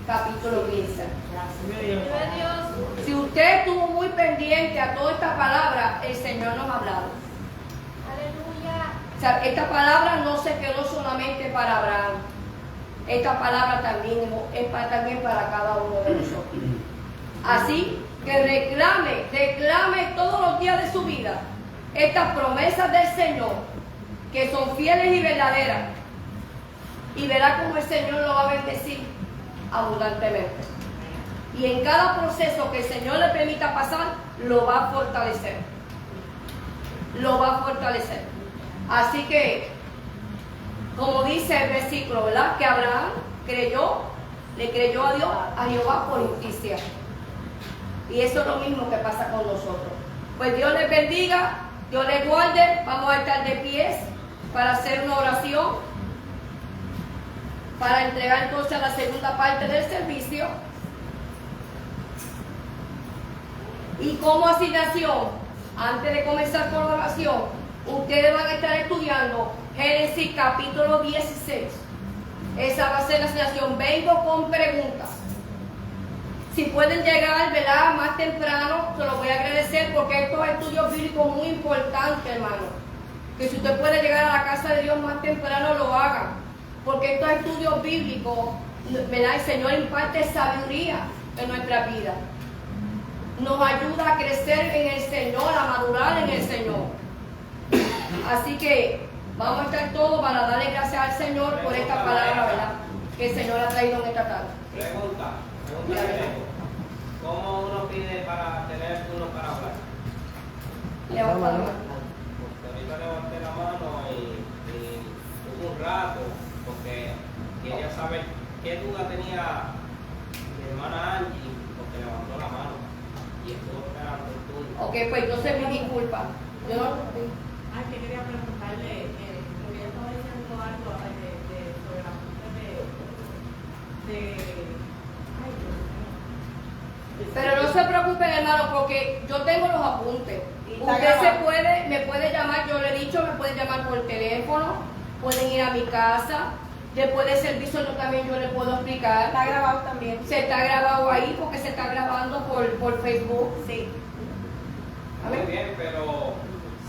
capítulo 15. Si usted estuvo muy pendiente a toda esta palabra, el Señor nos ha hablado. O sea, esta palabra no se quedó solamente para Abraham. Esta palabra también es para cada uno de nosotros. Así que reclame todos los días de su vida estas promesas del Señor, que son fieles y verdaderas, y verá cómo el Señor lo va a bendecir abundantemente. Y en cada proceso que el Señor le permita pasar, lo va a fortalecer. Lo va a fortalecer. Así que, como dice el versículo, ¿verdad?, que Abraham creyó Le creyó a Dios, a Jehová por justicia. Y eso es lo mismo que pasa con nosotros. Pues Dios les bendiga, Dios les guarde. Vamos a estar de pies para hacer una oración, para entregar entonces la segunda parte del servicio. Y como asignación, antes de comenzar con la oración, ustedes van a estar estudiando Génesis capítulo 16. Esa va a ser la asignación. Vengo con preguntas. Si pueden llegar, ¿verdad?, más temprano, se los voy a agradecer porque estos estudios bíblicos muy importantes, hermano. Que si usted puede llegar a la casa de Dios más temprano, lo hagan. Porque estos estudios bíblicos, ¿verdad?, el Señor imparte sabiduría en nuestra vida. Nos ayuda a crecer en el Señor, a madurar en el Señor. Así que vamos a estar todos para darle gracias al Señor por esta palabra, ¿verdad?, que el Señor ha traído en esta tarde. Pregunta. ¿Cómo uno pide para tener turno para hablar? Levanta la mano. Porque ahorita levanté la mano y hubo un rato, porque quería saber qué duda tenía mi hermana Angie, porque levantó la mano y estuvo esperando el turno. Ok, pues entonces mi disculpa. Yo no... Ay, que quería preguntarle, porque yo estaba diciendo algo sobre la parte ay, Dios mío. Pero no se preocupen, hermano, porque yo tengo los apuntes. Y está Usted grabado. me puede llamar, yo le he dicho, me pueden llamar por teléfono, pueden ir a mi casa, después del servicio yo también yo le puedo explicar. Está grabado también. Se está grabado ahí porque se está grabando por Facebook. Sí. A ver. Muy bien, pero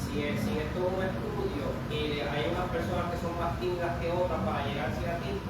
si esto es un estudio y hay unas personas que son más tímidas que otras para llegarse a ti,